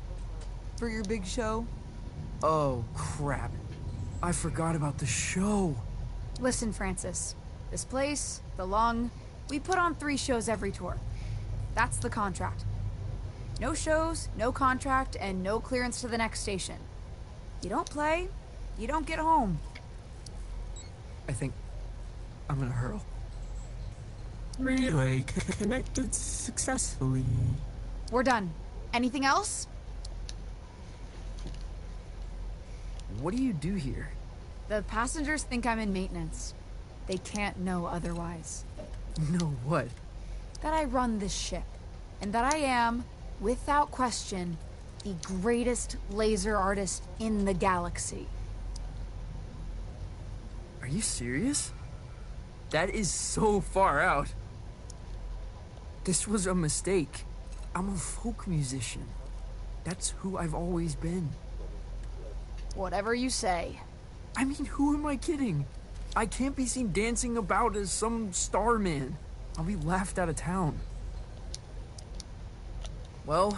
For your big show? Oh, crap. I forgot about the show. Listen, Francis. This place, the Lung, we put on 3 shows every tour. That's the contract. No shows, no contract, and no clearance to the next station. You don't play, you don't get home. I think I'm gonna hurl. Relay connected successfully. We're done. Anything else? What do you do here? The passengers think I'm in maintenance. They can't know otherwise. No what? That I run this ship. And that I am, without question, the greatest laser artist in the galaxy. Are you serious? That is so far out. This was a mistake. I'm a folk musician. That's who I've always been. Whatever you say. I mean, who am I kidding? I can't be seen dancing about as some star man. I'll be laughed out of town. Well,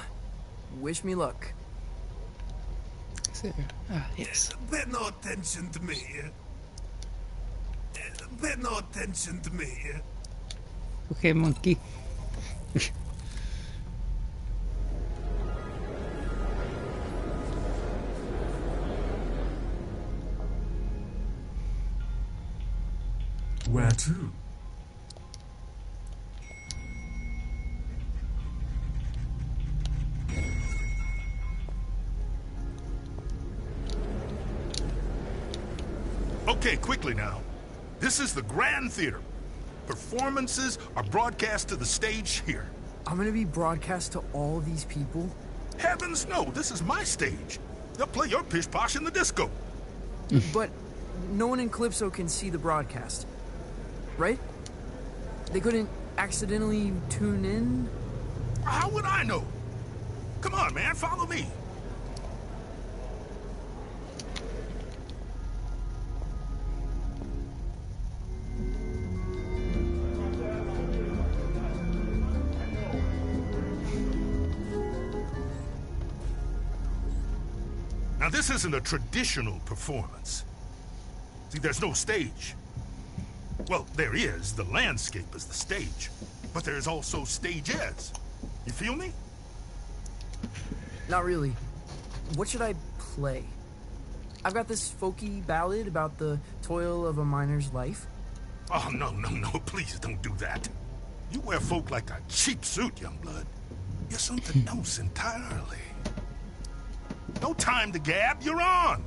wish me luck. Yes. Pay no attention to me. Pay no attention to me. Okay, monkey. Where to? Okay, quickly now. This is the Grand Theater. Performances are broadcast to the stage here. I'm gonna be broadcast to all these people? Heavens no, this is my stage. They'll play your pish posh in the disco. But no one in Calypso can see the broadcast, right? They couldn't accidentally tune in? How would I know? Come on, man, follow me. Now, this isn't a traditional performance. See, there's no stage. Well, there is. The landscape is the stage. But there's also stages. You feel me? Not really. What should I play? I've got this folky ballad about the toil of a miner's life. Oh, no, please don't do that. You wear folk like a cheap suit, Youngblood. You're something else entirely. No time to gab, you're on!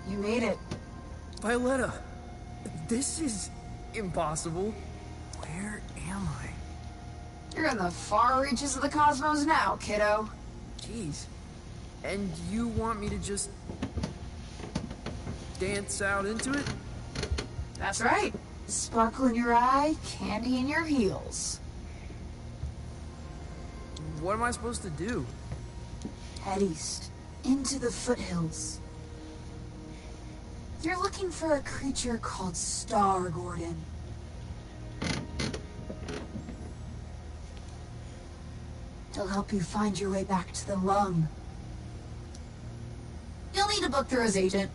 You made it. Violetta, this is impossible. Where am I? You're in the far reaches of the cosmos now, kiddo. Jeez. And you want me to just dance out into it? That's right. Sparkle in your eye, candy in your heels. What am I supposed to do? Head east, into the foothills. You're looking for a creature called Star Gordon. He'll help you find your way back to the lung. You'll need to book through his agent.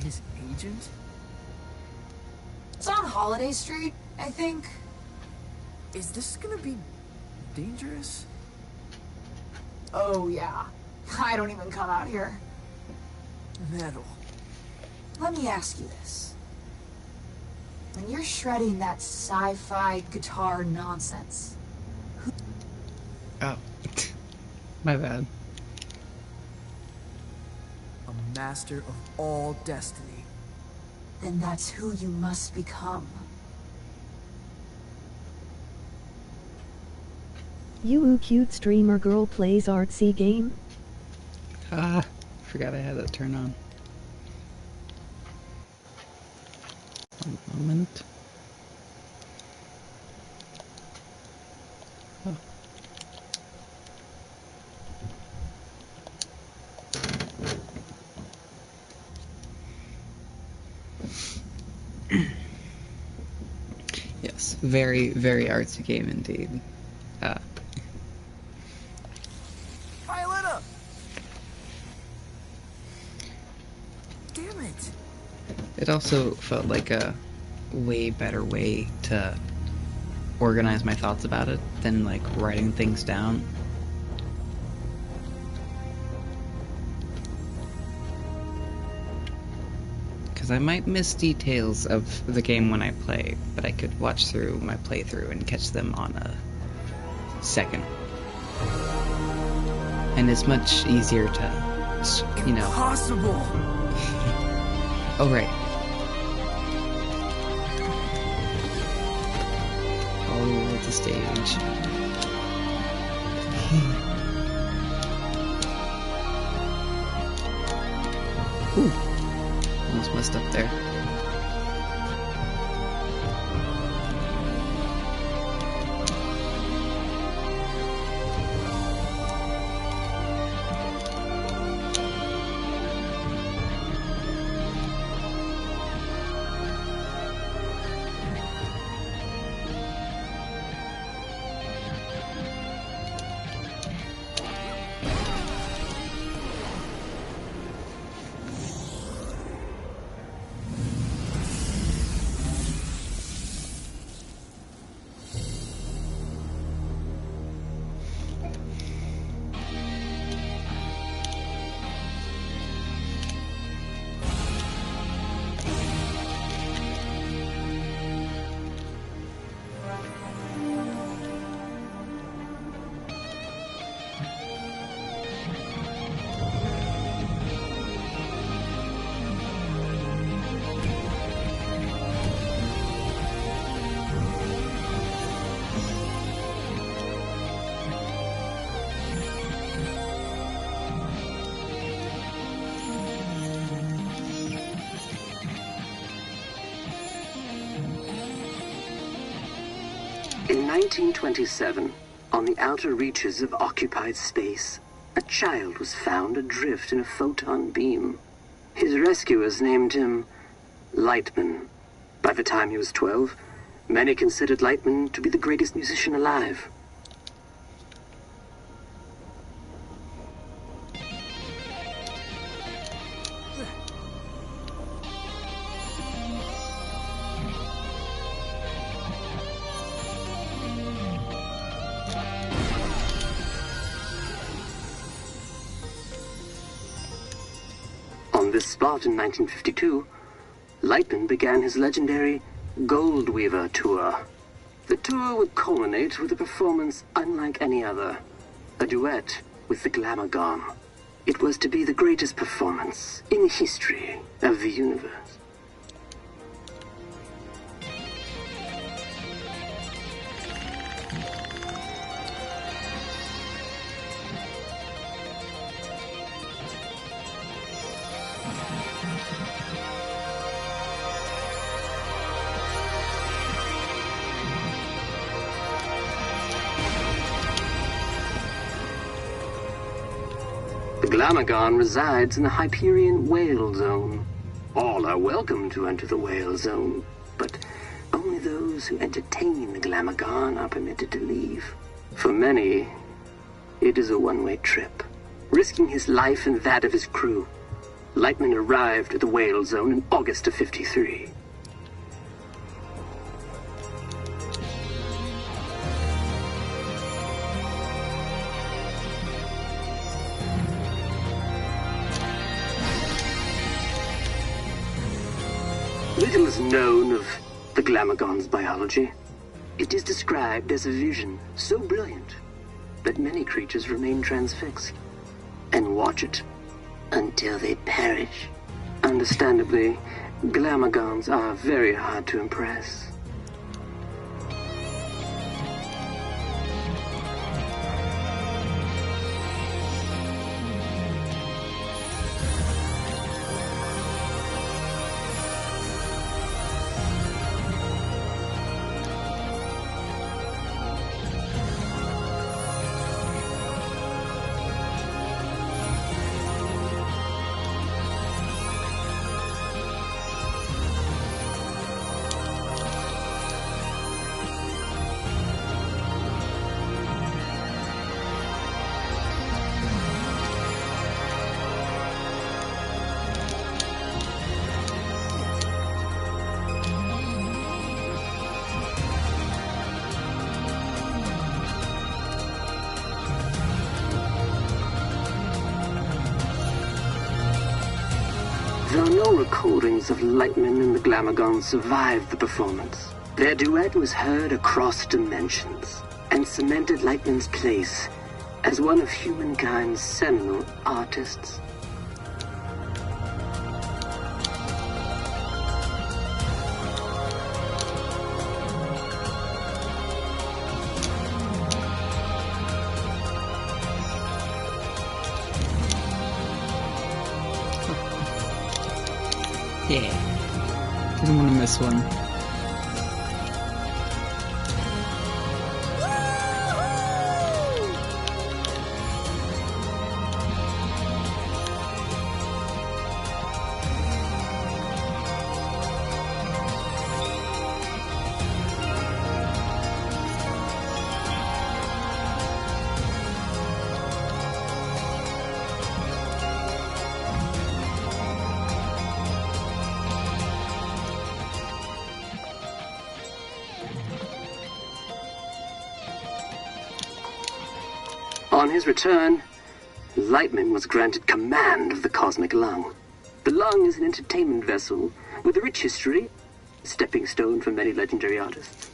His agent? It's on Holiday Street, I think. Is this gonna be dangerous? Oh, yeah. I don't even come out here. Metal. Let me ask you this. When you're shredding that sci-fi guitar nonsense... Oh. My bad. A master of all destiny. Then that's who you must become. You cute streamer girl plays artsy game? Ah, forgot I had that turned on. One moment. Oh. Yes, very, very artsy game indeed. Violetta! Damn it! It also felt like a way better way to organize my thoughts about it than like writing things down. Because I might miss details of the game when I play, but I could watch through my playthrough and catch them on a second. And it's much easier to, you know... Impossible! Oh, right. All over the stage. Ooh. Almost messed up there. In 1927, on the outer reaches of occupied space, a child was found adrift in a photon beam. His rescuers named him Lightman. By the time he was 12, many considered Lightman to be the greatest musician alive. On this spot in 1952, Lightman began his legendary Gold Weaver Tour. The tour would culminate with a performance unlike any other, a duet with the Glamour Gone. It was to be the greatest performance in the history of the universe. The Glamagon resides in the Hyperion Whale Zone. All are welcome to enter the Whale Zone, but only those who entertain the Glamagon are permitted to leave. For many, it is a one-way trip. Risking his life and that of his crew, Lightman arrived at the Whale Zone in August of '53. Little is known of the Glamagon's biology. It is described as a vision so brilliant that many creatures remain transfixed and watch it until they perish. Understandably, Glamagons are very hard to impress. Though no recordings of Lightman and the Glamagon survived the performance, their duet was heard across dimensions and cemented Lightman's place as one of humankind's seminal artists. Yeah. Didn't want to miss one. On his return, Lightman was granted command of the Cosmic Lung. The Lung is an entertainment vessel with a rich history, a stepping stone for many legendary artists.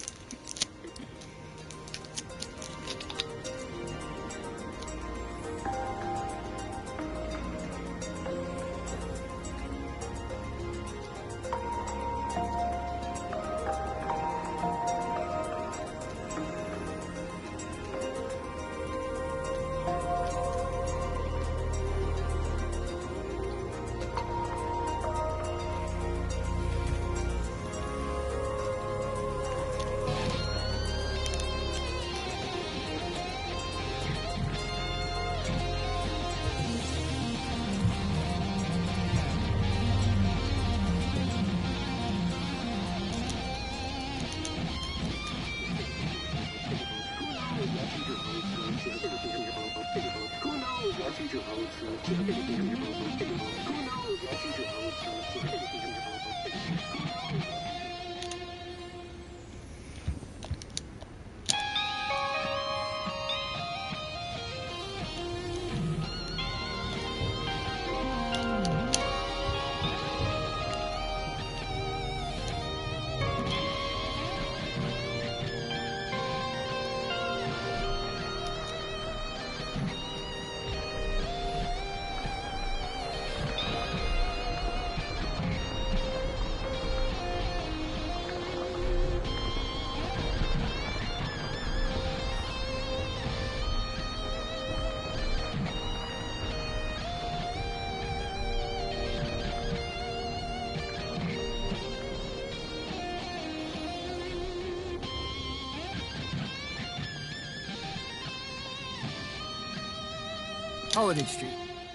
Holiday Street.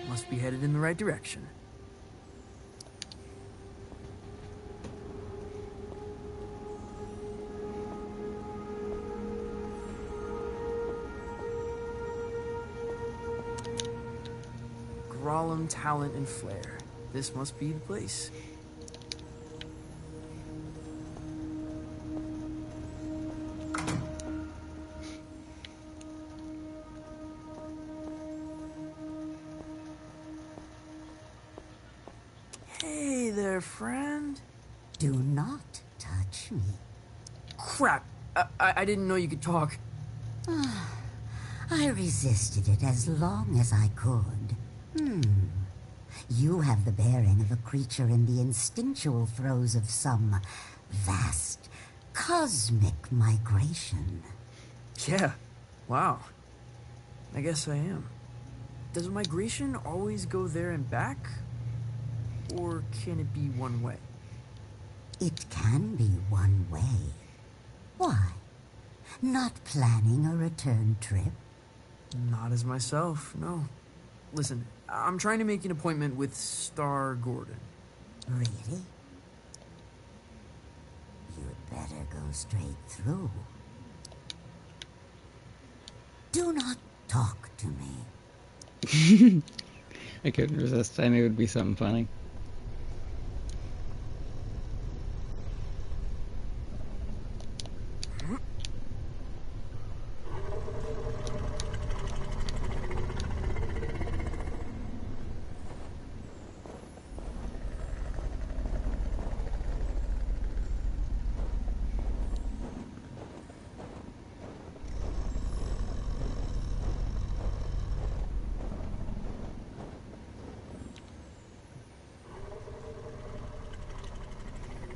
Must be headed in the right direction. Grolem talent and flair. This must be the place. Hey there, friend. Do not touch me. Crap! I didn't know you could talk. I resisted it as long as I could. You have the bearing of a creature in the instinctual throes of some vast, cosmic migration. Yeah, wow. I guess I am. Does migration always go there and back? Or can it be one way? It can be one way. Why? Not planning a return trip? Not as myself, no. Listen, I'm trying to make an appointment with Star Gordon. Really? You'd better go straight through. Do not talk to me. I couldn't resist. I knew it would be something funny.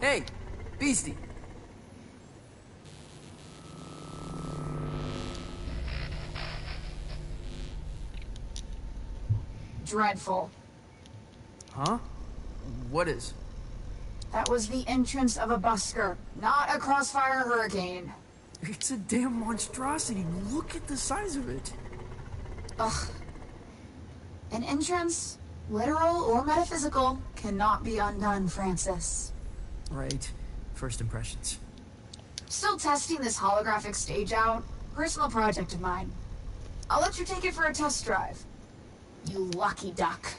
Hey, Beastie. Dreadful. Huh? What is? That was the entrance of a busker, not a crossfire hurricane. It's a damn monstrosity. Look at the size of it. Ugh. An entrance, literal or metaphysical, cannot be undone, Francis. Right. First impressions. Still testing this holographic stage out. Personal project of mine. I'll let you take it for a test drive. You lucky duck.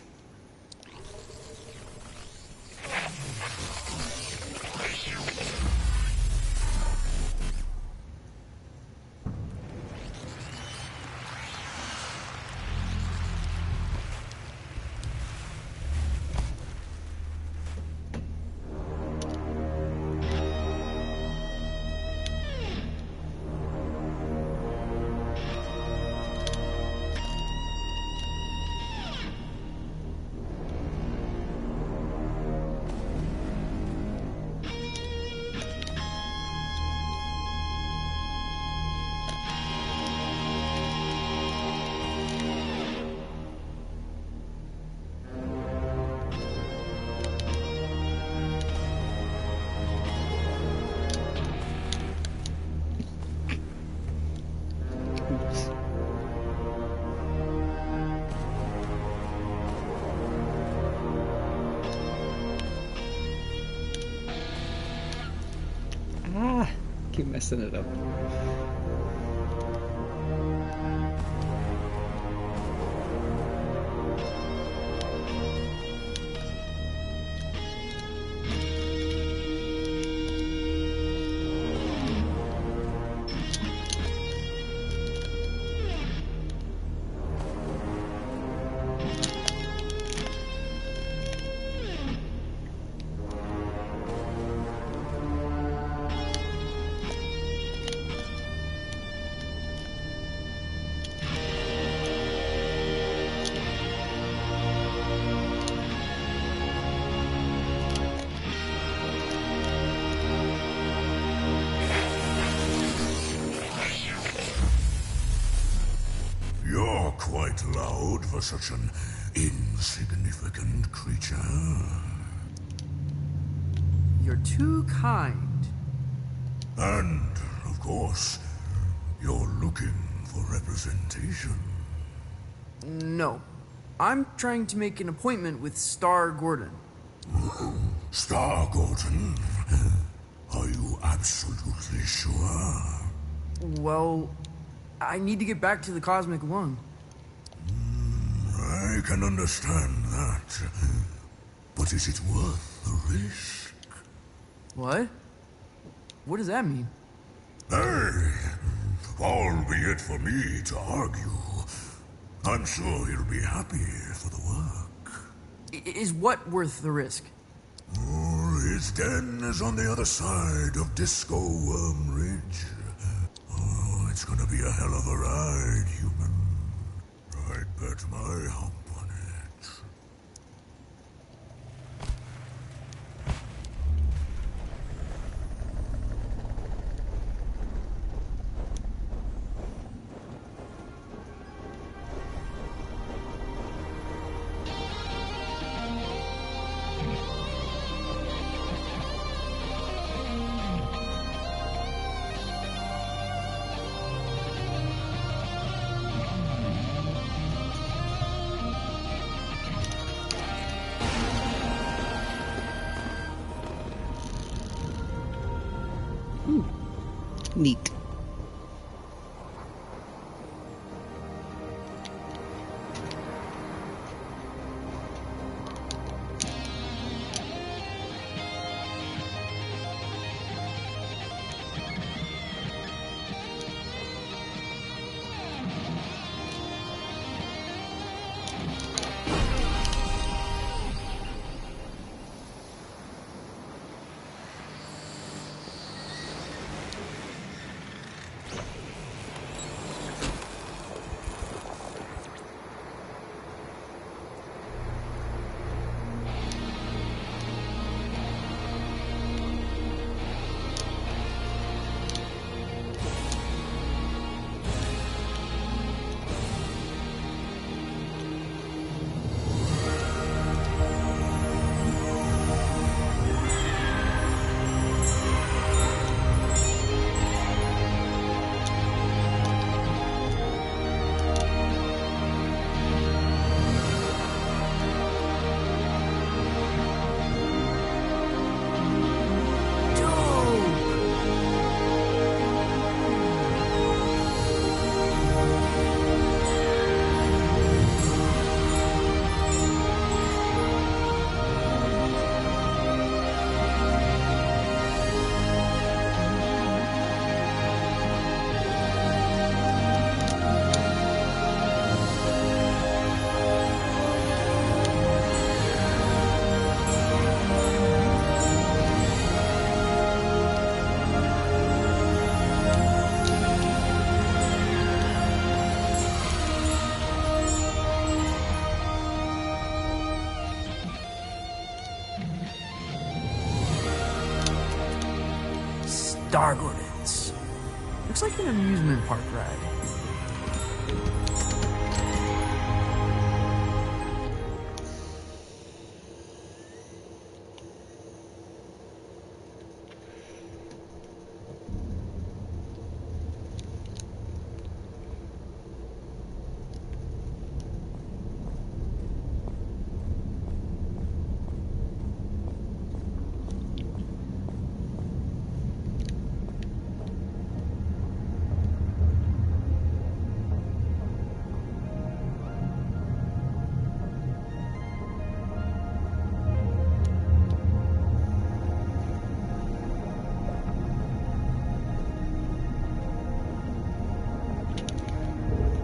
Keep messing it up. You're quite loud for such an insignificant creature. You're too kind. And, of course, you're looking for representation. No, I'm trying to make an appointment with Star Gordon. Star Gordon? Are you absolutely sure? Well, I need to get back to the Cosmic Lung. I can understand that. But is it worth the risk? What? What does that mean? Hey, albeit for me to argue, I'm sure he'll be happy for the work. Is what worth the risk? His den is on the other side of Disco Worm Ridge. Oh, it's gonna be a hell of a ride, human. I'd bet my hump on it. Neat. Star Gordons. Looks like an amusement park ride.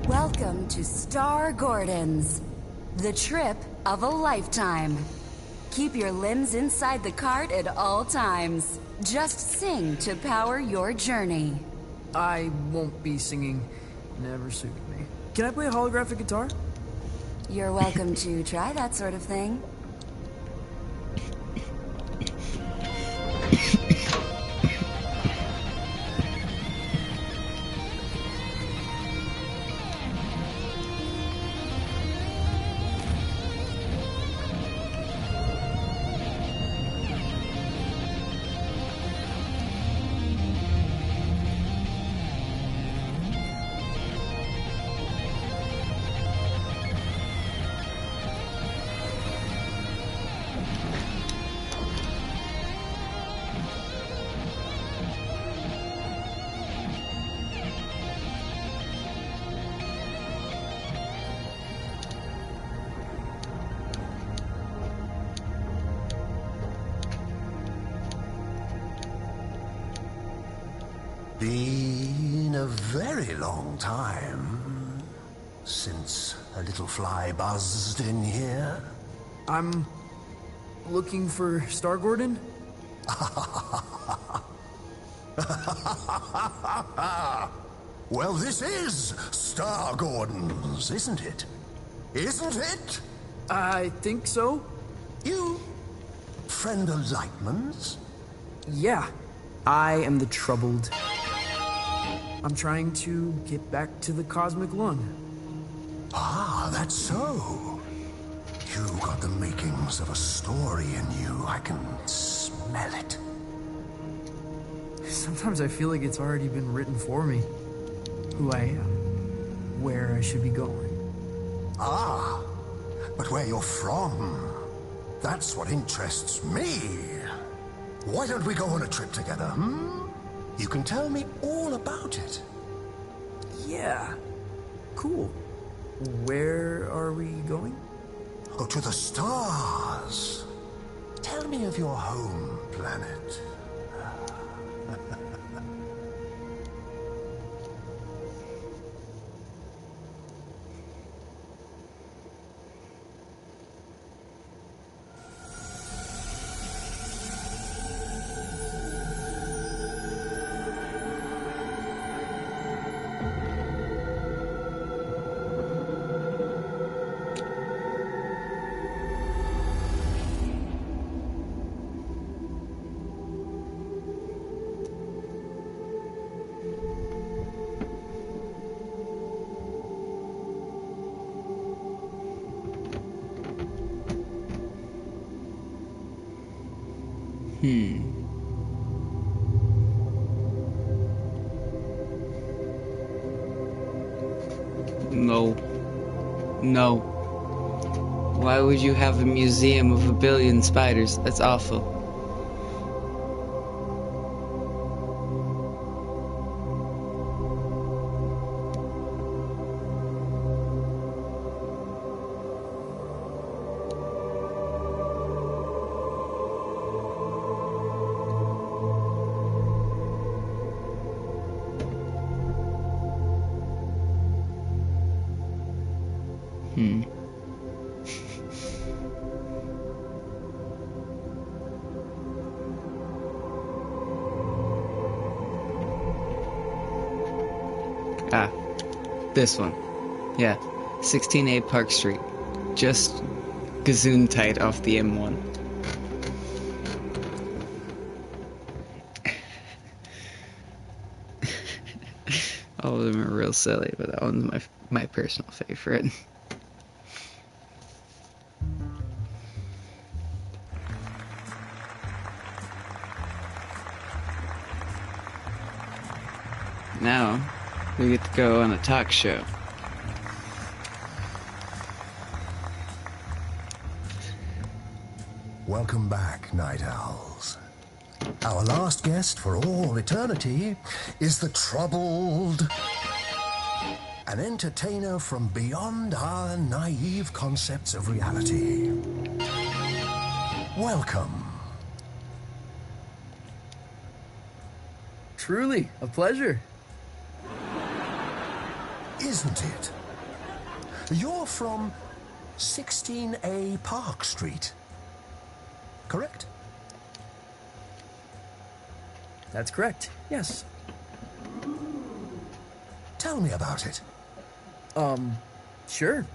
Welcome to Star Gordon's, the trip of a lifetime. Keep your limbs inside the cart at all times. Just sing to power your journey. I won't be singing. Never suited me. Can I play a holographic guitar? You're welcome to try that sort of thing. Been a very long time since a little fly buzzed in here. I'm looking for Star Gordon? Well, this is Star Gordon's, isn't it? Isn't it? I think so. You friend of Lightman's? Yeah, I am the troubled. I'm trying to get back to the cosmic lung. Ah, that's so. You got the makings of a story in you. I can smell it. Sometimes I feel like it's already been written for me. Who I am, where I should be going. Ah, but where you're from, that's what interests me. Why don't we go on a trip together, hmm? You can tell me all about it. Yeah, cool. Where are we going? Oh, to the stars. Tell me of your home planet. No. No. Why would you have a museum of a billion spiders? That's awful. Ah, this one. Yeah, 16A Park Street. Just gazoon tight off the M1. All of them are real silly, but that one's my personal favorite. Now, we get to go on a talk show. Welcome back, Night Owls. Our last guest for all eternity is the troubled, an entertainer from beyond our naive concepts of reality. Welcome. Truly, a pleasure. Isn't it? You're from 16A Park Street, correct? That's correct, yes. Tell me about it. Sure.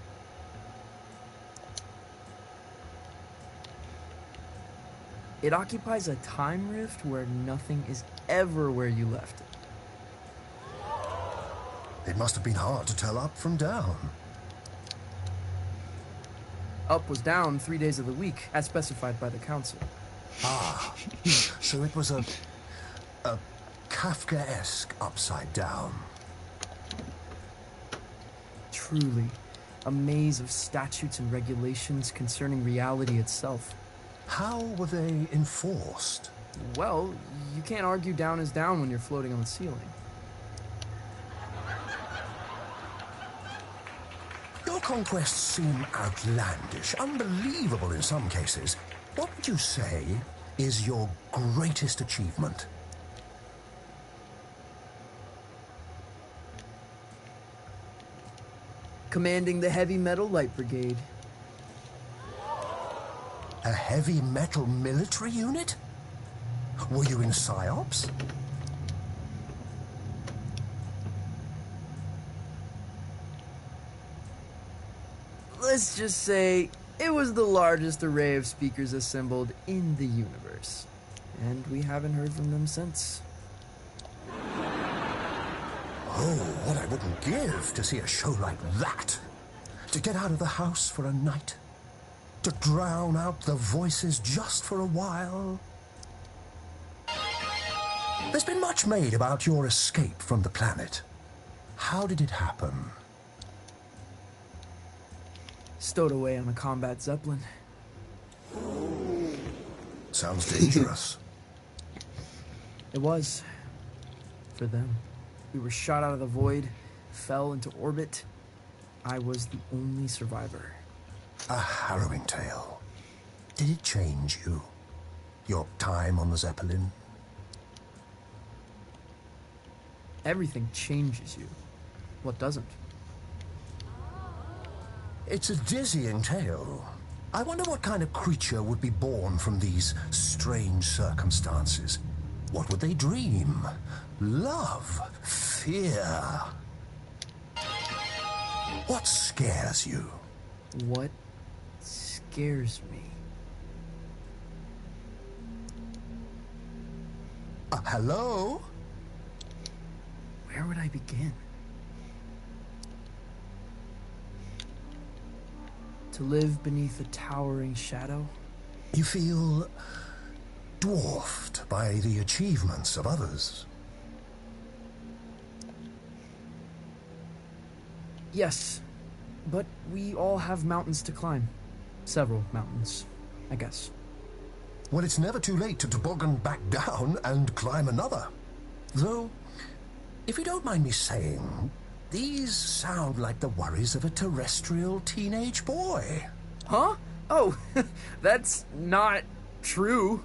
It occupies a time rift where nothing is ever where you left it. It must have been hard to tell up from down. Up was down 3 days of the week, as specified by the council. Ah, so it was a Kafkaesque upside down. Truly, a maze of statutes and regulations concerning reality itself. How were they enforced? Well, you can't argue down is down when you're floating on the ceiling. Your conquests seem outlandish, unbelievable in some cases. What would you say is your greatest achievement? commanding the heavy metal light brigade. A heavy metal military unit? Were you in PSYOPs? Let's just say it was the largest array of speakers assembled in the universe. And we haven't heard from them since. Oh, what I wouldn't give to see a show like that. To get out of the house for a night. To drown out the voices just for a while. There's been much made about your escape from the planet. How did it happen? Stowed away on a combat zeppelin. Sounds dangerous. It was. For them. We were shot out of the void, fell into orbit. I was the only survivor. A harrowing tale. Did it change you? Your time on the Zeppelin? Everything changes you. What doesn't? It's a dizzying tale. I wonder what kind of creature would be born from these strange circumstances. What would they dream? Love? Fear? What scares you? What scares me? Hello? Where would I begin? To live beneath a towering shadow? You feel dwarfed by the achievements of others. Yes, but we all have mountains to climb. Several mountains, I guess. Well, it's never too late to toboggan back down and climb another. Though, if you don't mind me saying, these sound like the worries of a terrestrial teenage boy. Huh? Oh, that's not true.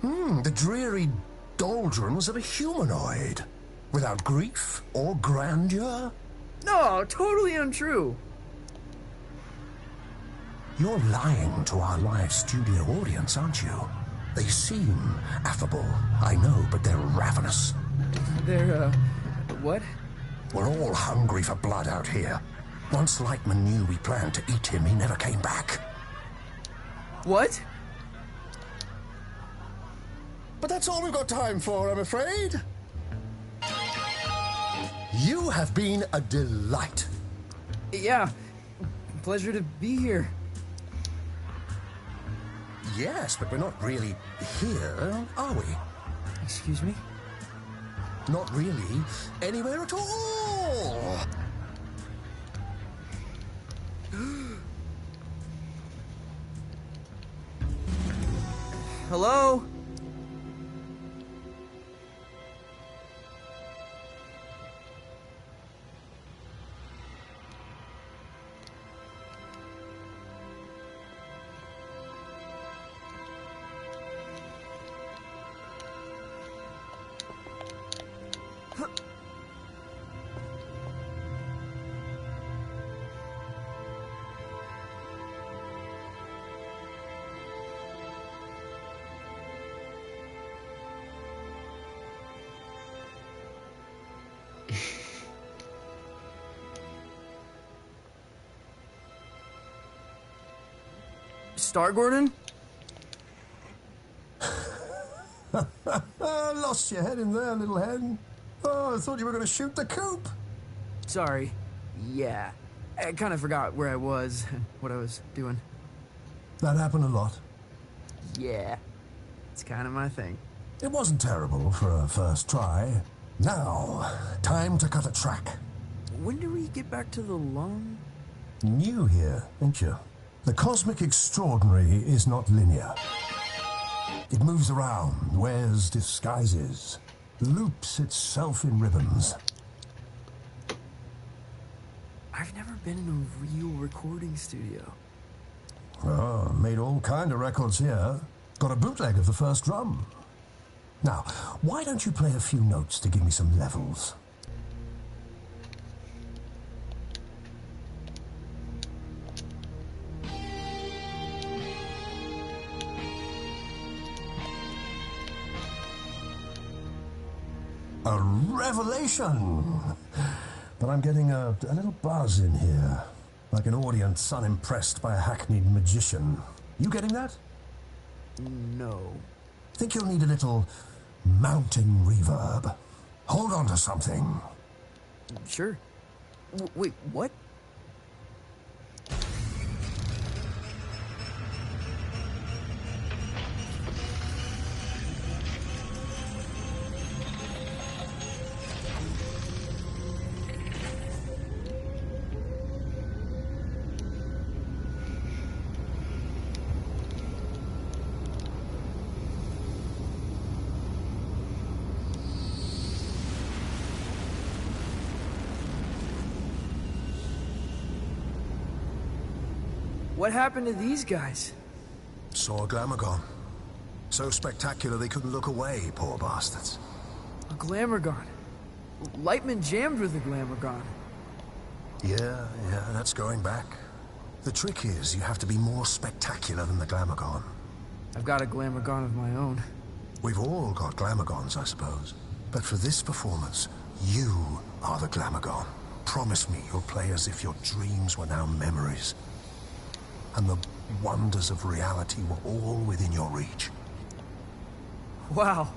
The dreary doldrums of a humanoid. Without grief or grandeur. No, totally untrue. You're lying to our live studio audience, aren't you? They seem affable, I know, but they're ravenous. They're, what? We're all hungry for blood out here. Once Lightman knew we planned to eat him, he never came back. What? But that's all we've got time for, I'm afraid. You have been a delight. Yeah, pleasure to be here. Yes, but we're not really here, are we? Excuse me? Not really anywhere at all. Hello? Star Gordon? Lost your head in there, little hen. Oh, I thought you were going to shoot the coop. Sorry. Yeah. I kind of forgot where I was and what I was doing. That happened a lot. Yeah. It's kind of my thing. It wasn't terrible for a first try. Now, time to cut a track. When do we get back to the lung? New here, ain't you? The cosmic extraordinary is not linear. It moves around, wears disguises, loops itself in ribbons. I've never been in a real recording studio. Oh, made all kind of records here. Got a bootleg of the first drum. Now, why don't you play a few notes to give me some levels? A revelation! But I'm getting a little buzz in here, like an audience unimpressed by a hackneyed magician. You getting that? No. Think you'll need a little mounting reverb. Hold on to something. Sure. Wait, what? What happened to these guys? Saw a Glamogon. So spectacular they couldn't look away, poor bastards. A Glamogon. Lightman jammed with a Glamogon. Yeah, that's going back. The trick is you have to be more spectacular than the Glamogon. I've got a Glamogon of my own. We've all got Glamagons, I suppose. But for this performance, you are the Glamogon. Promise me you'll play as if your dreams were now memories. And the wonders of reality were all within your reach. Wow.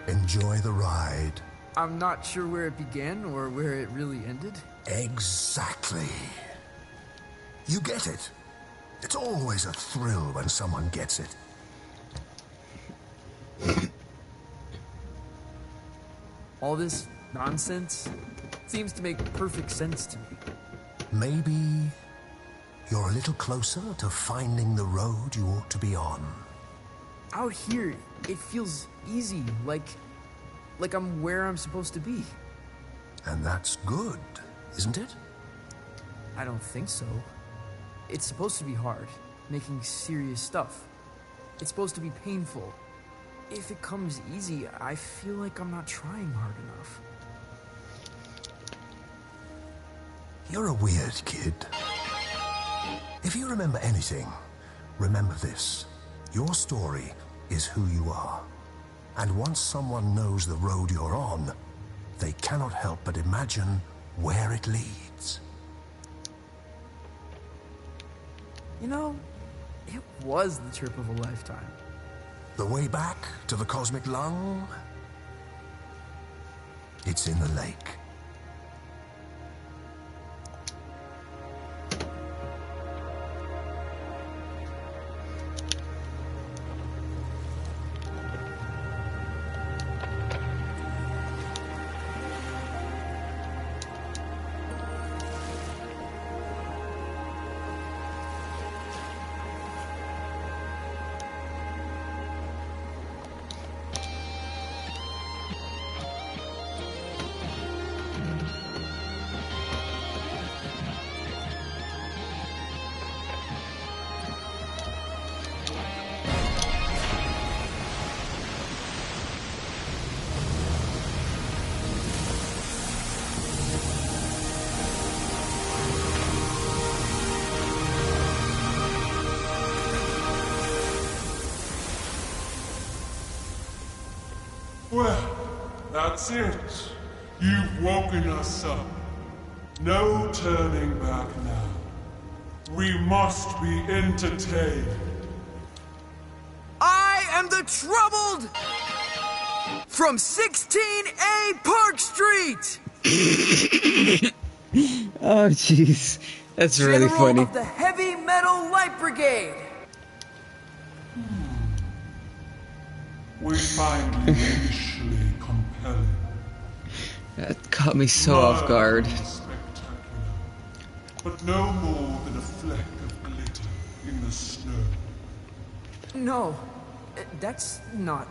Enjoy the ride. I'm not sure where it began or where it really ended. Exactly. You get it. It's always a thrill when someone gets it. All this nonsense seems to make perfect sense to me. Maybe you're a little closer to finding the road you ought to be on. Out here, it feels easy, like I'm where I'm supposed to be. And that's good, isn't it? I don't think so. It's supposed to be hard, making serious stuff. It's supposed to be painful. If it comes easy, I feel like I'm not trying hard enough. You're a weird kid. If you remember anything, Remember this. Your story is who you are. And once someone knows the road you're on, they cannot help but imagine where it leads. You know, it was the trip of a lifetime. The way back to the cosmic lung? It's in the lake. Well, that's it. You've woken us up. No turning back now. We must be entertained. I am the troubled from 16A Park Street! Oh, jeez. That's really General funny. of the Heavy Metal Light Brigade! We find you initially compelling. That caught me so off guard. Spectacular, but no more than a fleck of glitter in the snow. No, that's not...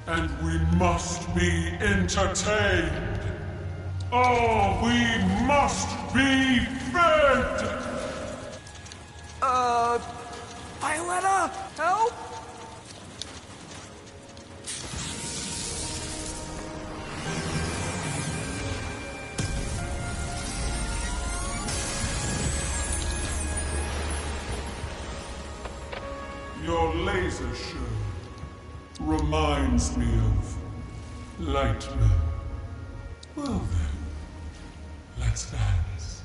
And we must be entertained. Oh, we must be fed! Violetta, help! Your laser show reminds me of Lightman. Well then, let's dance.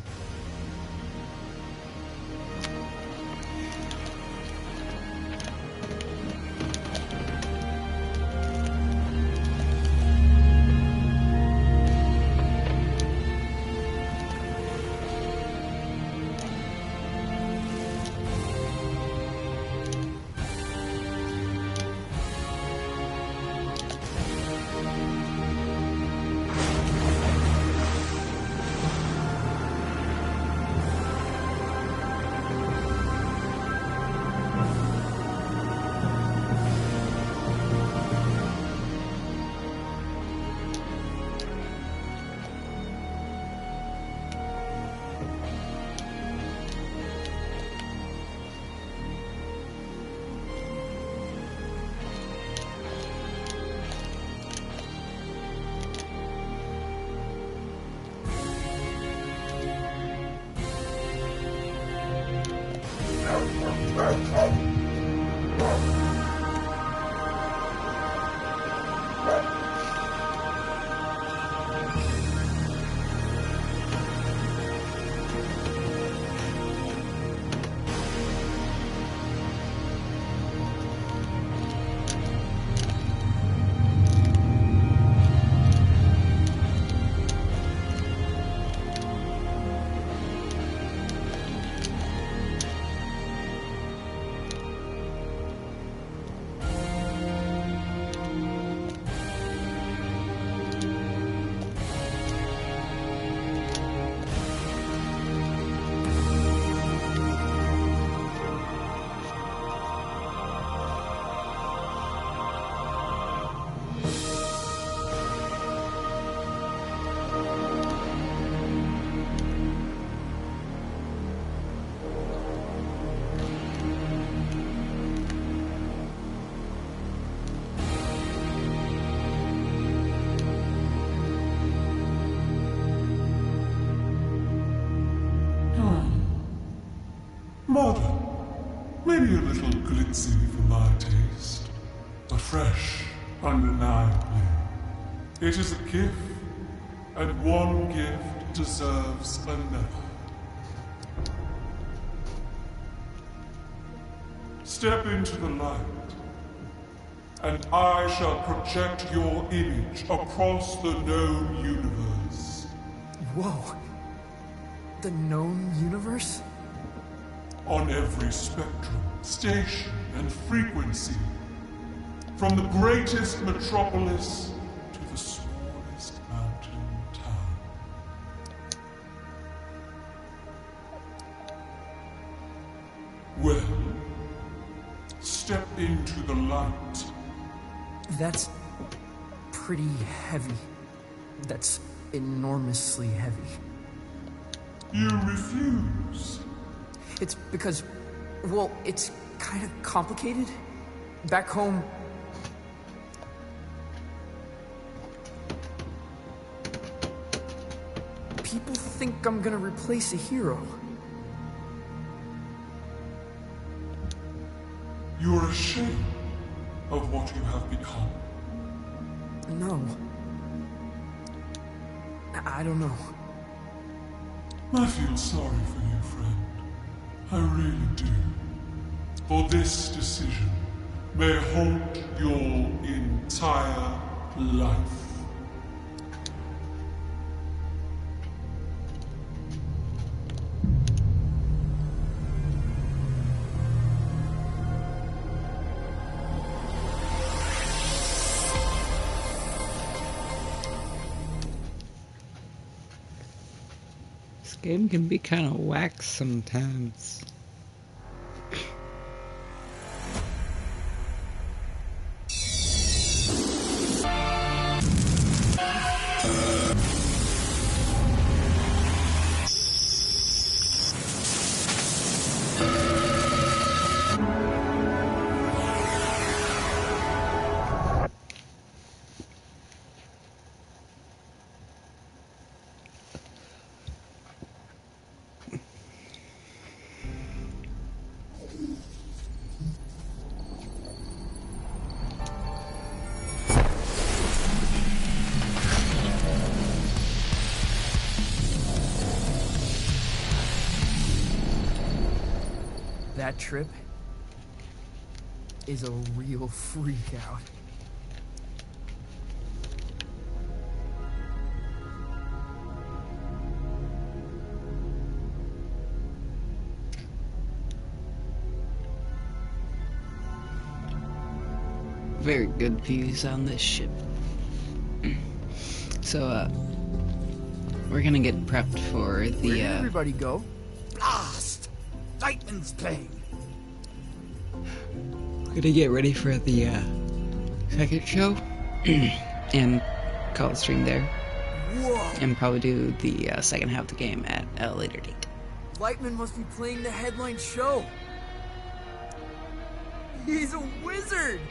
Maybe a little glitzy for my taste, but fresh, undeniably. It is a gift, and one gift deserves another. Step into the light, and I shall project your image across the known universe. Whoa. The known universe? On every spectrum, station, and frequency. From the greatest metropolis to the smallest mountain town. Well, step into the light. That's pretty heavy. That's enormously heavy. You refuse? It's because, well, it's kind of complicated. Back home, people think I'm gonna replace a hero. You're ashamed of what you have become. No. I don't know. I feel sorry for you, friend. I really do. For this decision may haunt your entire life. This game can be kind of whack sometimes. That trip is a real freak out. Very good views on this ship. So, we're gonna get prepped for the, Where did everybody go? Blast! Lightning's playing. We're gonna get ready for the, second show. And call the stream there. Whoa! And probably do the, second half of the game at a later date. Lightman must be playing the headline show. He's a wizard!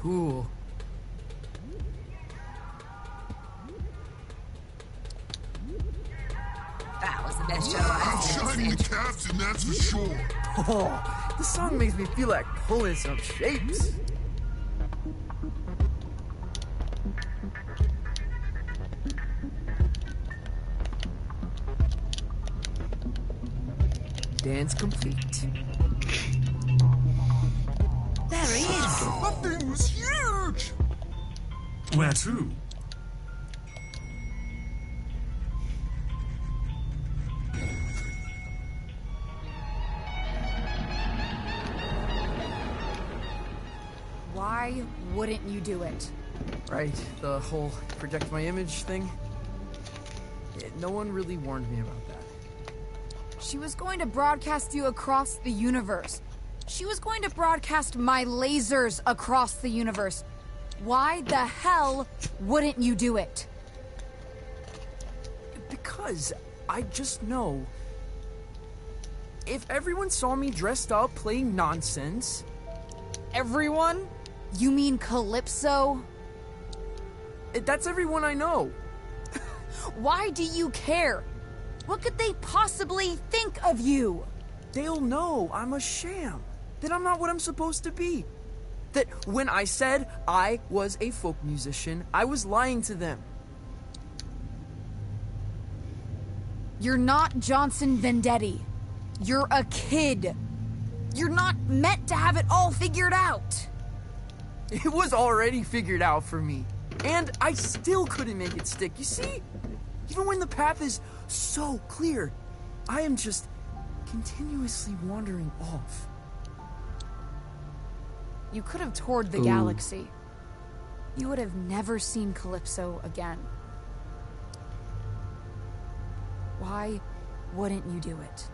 Cool. That was the best show I've seen. Shining the captain, that's for sure. Oh, this song makes me feel like pulling some shapes. Dance complete. There he is. That thing was huge! Where to? Why wouldn't you do it? Right, the whole project my image thing. No one really warned me about that. She was going to broadcast you across the universe. She was going to broadcast my lasers across the universe. Why the hell wouldn't you do it? Because I just know if everyone saw me dressed up playing nonsense, Everyone? You mean Calypso? That's everyone I know. Why do you care? What could they possibly think of you? They'll know I'm a sham. That I'm not what I'm supposed to be. That when I said I was a folk musician, I was lying to them. You're not Johnson Vendetti. You're a kid. You're not meant to have it all figured out. It was already figured out for me. And I still couldn't make it stick. You see? Even when the path is so clear, I am just continuously wandering off. You could have toured the galaxy. You would have never seen Calypso again. Why wouldn't you do it?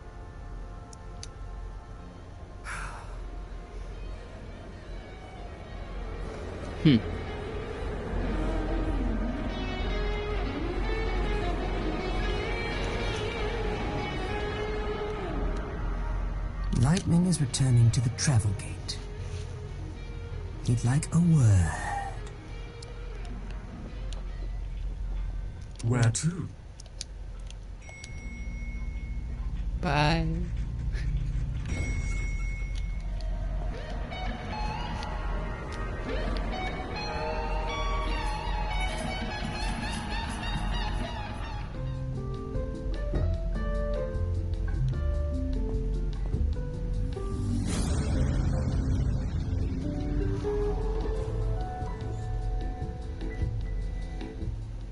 Lightning is returning to the travel gate. He'd like a word. Where to? Bye.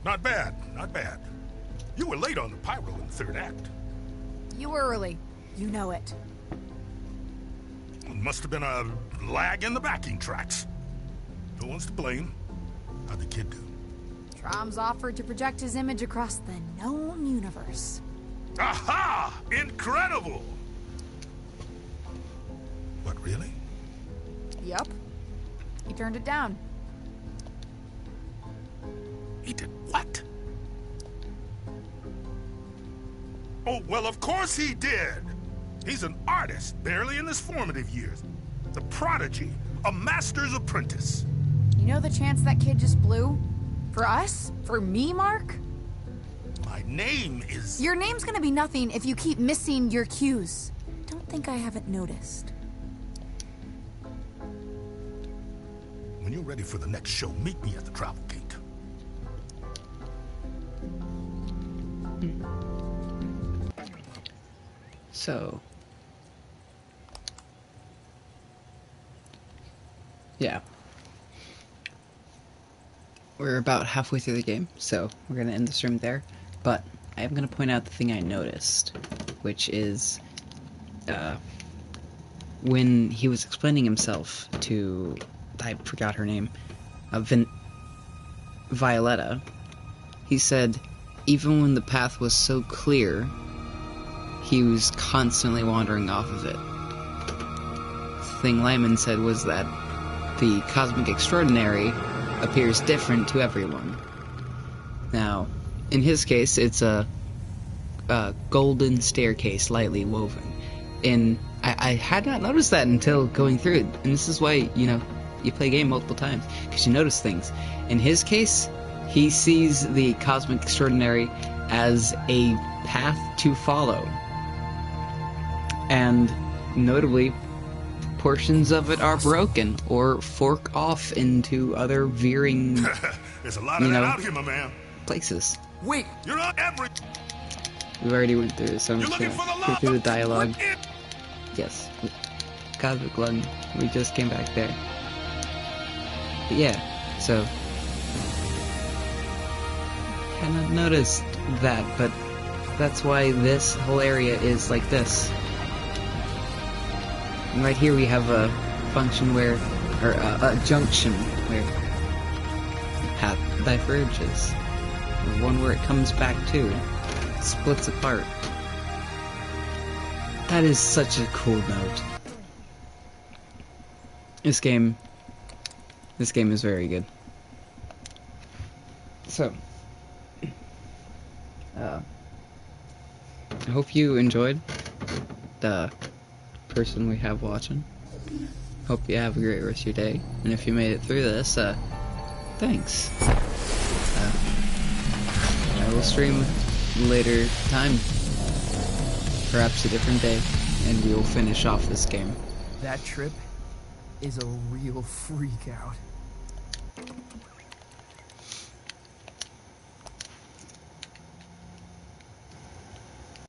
Not bad, not bad. You were late on the pyro in the third act. You were early. You know it. Must have been a lag in the backing tracks. No one's to blame. How'd the kid do? Trom's offered to project his image across the known universe. Aha! Incredible! What, really? Yup. He turned it down. He did what? Oh, well, of course he did. He's an artist, barely in his formative years. The prodigy, a master's apprentice. You know the chance that kid just blew? For us? For me, Mark? My name is... Your name's gonna be nothing if you keep missing your cues. Don't think I haven't noticed. When you're ready for the next show, meet me at the travel gate. So, yeah. We're about halfway through the game, so we're going to end the stream there. But I am going to point out the thing I noticed, which is when he was explaining himself to, I forgot her name, Violetta, he said even when the path was so clear, he was constantly wandering off of it. The thing Lyman said was that the cosmic extraordinary appears different to everyone. Now, in his case, it's a golden staircase lightly woven. And I had not noticed that until going through it. And this is why, you know, you play a game multiple times, because you notice things. In his case, he sees the cosmic extraordinary as a path to follow. And notably, portions of it are broken or fork off into other veering, There's a lot of that out here, my man. places. Wait, you're not every... We've already went through this, so I'm just gonna go through the dialogue. Yes. Cosmic Lung. We just came back there. But yeah, so... Kinda noticed that, but that's why this whole area is like this. And right here we have a function where, or a junction where the path diverges. Or one where it comes back to, it splits apart. That is such a cool note. This game is very good. So, I hope you enjoyed the person we have watching. hope you have a great rest of your day. And if you made it through this, thanks. I will stream later time. Perhaps a different day. And we will finish off this game. That trip is a real freak out.